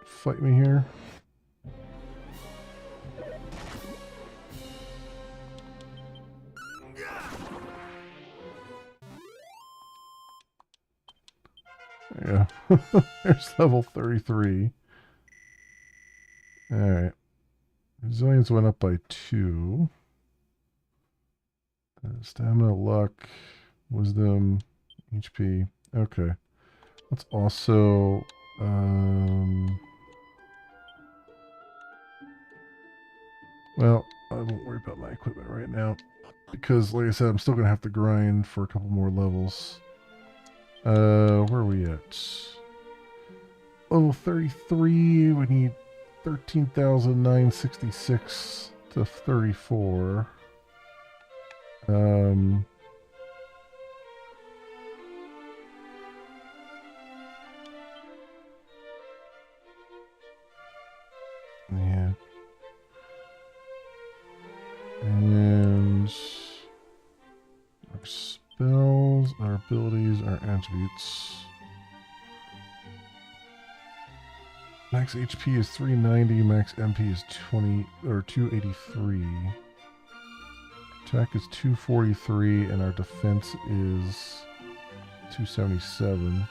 fight me here? Yeah. There's level 33. Alright. Resilience went up by 2. Stamina, luck, wisdom, HP. Okay. Let's also... well, I won't worry about my equipment right now. Because, like I said, I'm still going to have to grind for a couple more levels. Where are we at? Level 33, we need 13,966 to 34. And our spells, our abilities, our attributes. Max HP is 390, max MP is 283. Attack is 243, and our defense is 277.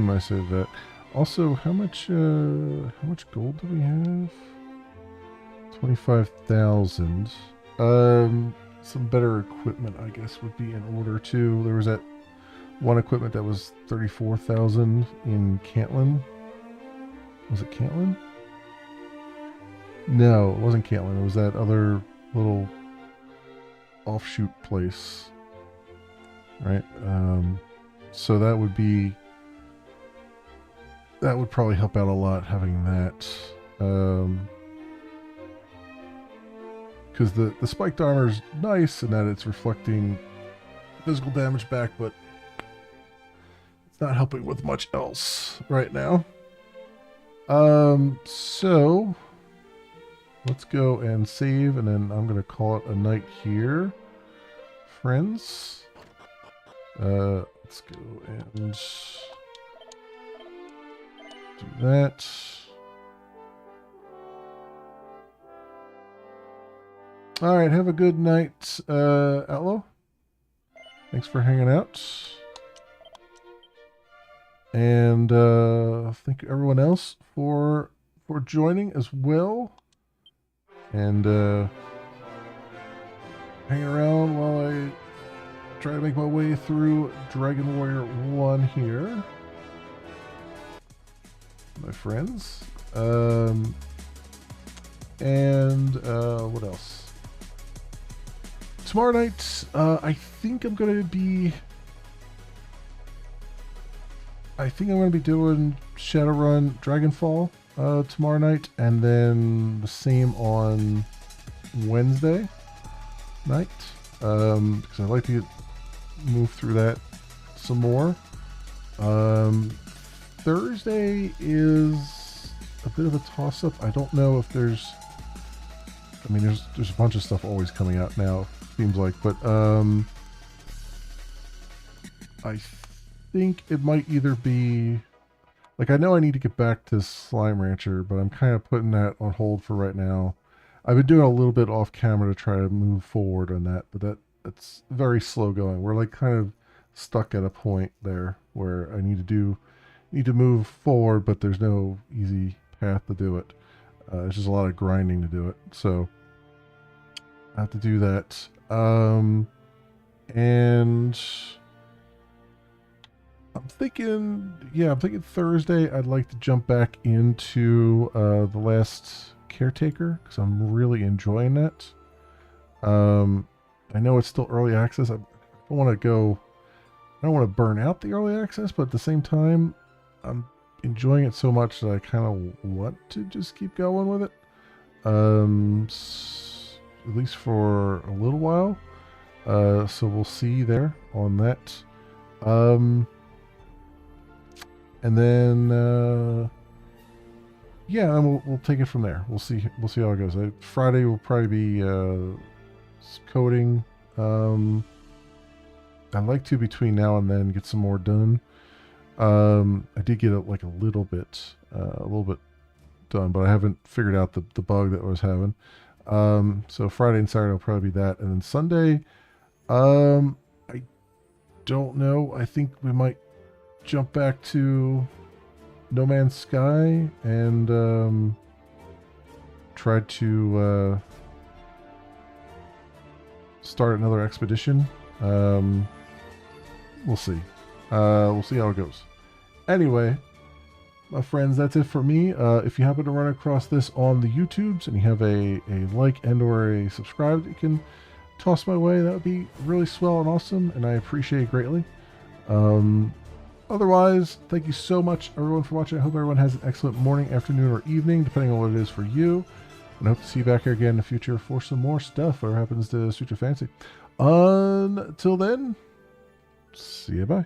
I said that. Also, how much gold do we have? 25,000. Some better equipment, I guess, would be in order too. There was that one equipment that was 34,000 in Cantlin. Was it Cantlin? No, it wasn't Cantlin. It was that other little offshoot place, right? So that would probably help out a lot having that. Because the spiked armor is nice in that it's reflecting physical damage back, but it's not helping with much else right now. So let's go and save, and then I'm gonna call it a night here, friends. Let's go and do that. All right, have a good night, Outlaw. Thanks for hanging out. And thank you everyone else for joining as well. And hanging around while I try to make my way through Dragon Warrior 1 here. My friends. What else? Tomorrow night, I think I'm going to be doing Shadowrun Dragonfall tomorrow night, and then the same on Wednesday night, because I'd like to move through that some more. Thursday is a bit of a toss-up. I don't know if there's a bunch of stuff always coming out now, seems like, but I think it might either be, like, I know I need to get back to Slime Rancher, but I'm kind of putting that on hold for right now. I've been doing a little bit off camera to try to move forward on that, but that's very slow going. We're like kind of stuck at a point there where I need to move forward, but there's no easy path to do it. It's just a lot of grinding to do it, so I have to do that. And I'm thinking Thursday I'd like to jump back into The Last Caretaker, because I'm really enjoying that. I know it's still early access. I don't want to burn out the early access, but at the same time, I'm enjoying it so much that I kind of want to just keep going with it. At least for a little while. So we'll see there on that. And then we'll take it from there. We'll see how it goes. Friday will probably be coding. I'd like to, between now and then, get some more done. I did get a little bit done, but I haven't figured out the bug that I was having. So Friday and Saturday will probably be that, and then Sunday, I don't know. I think we might jump back to No Man's Sky and try to start another expedition. We'll see. We'll see how it goes. Anyway, my friends, that's it for me. If you happen to run across this on the YouTubes and you have a like and or a subscribe that you can toss my way, that would be really swell and awesome, and I appreciate it greatly. Otherwise, thank you so much, everyone, for watching. I hope everyone has an excellent morning, afternoon, or evening, depending on what it is for you. And I hope to see you back here again in the future for some more stuff, whatever happens to suit your fancy. Until then, see you, bye.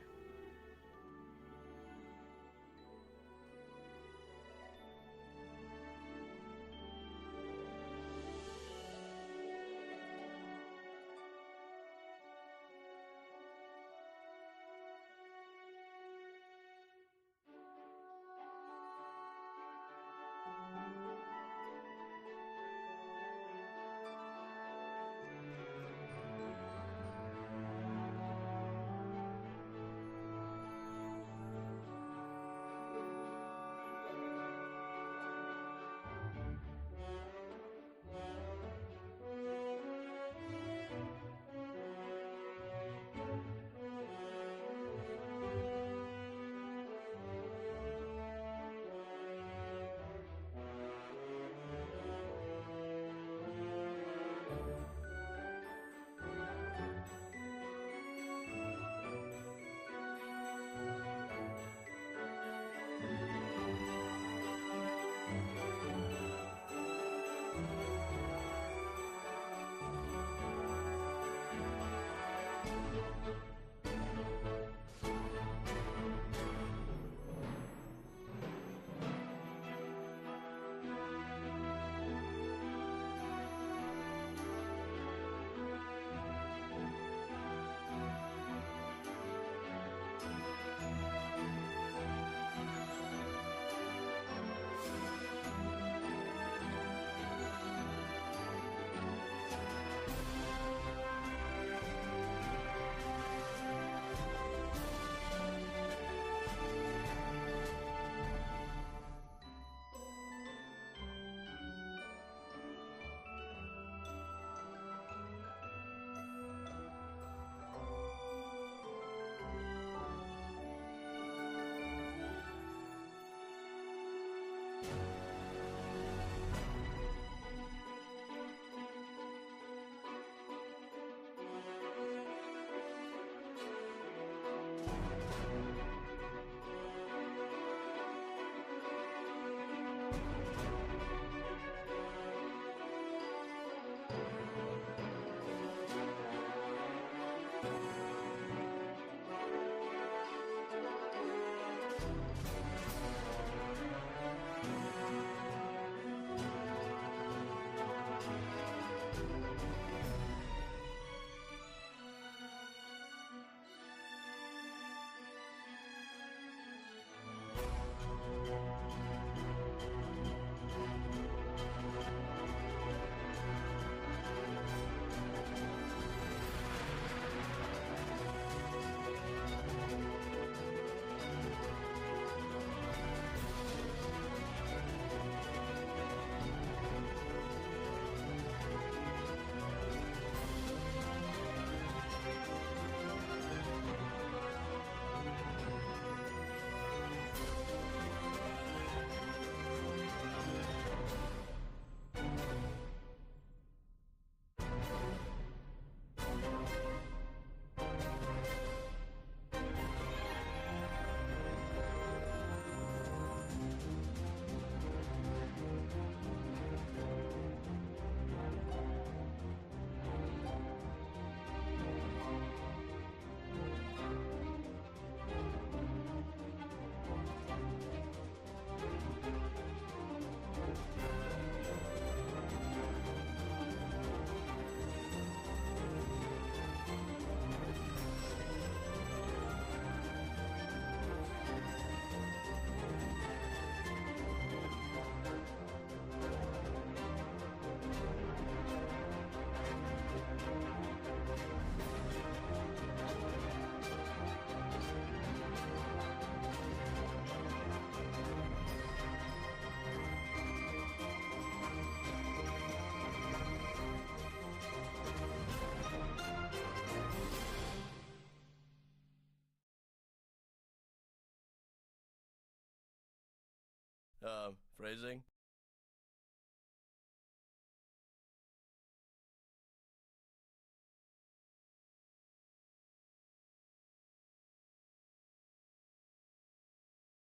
Phrasing?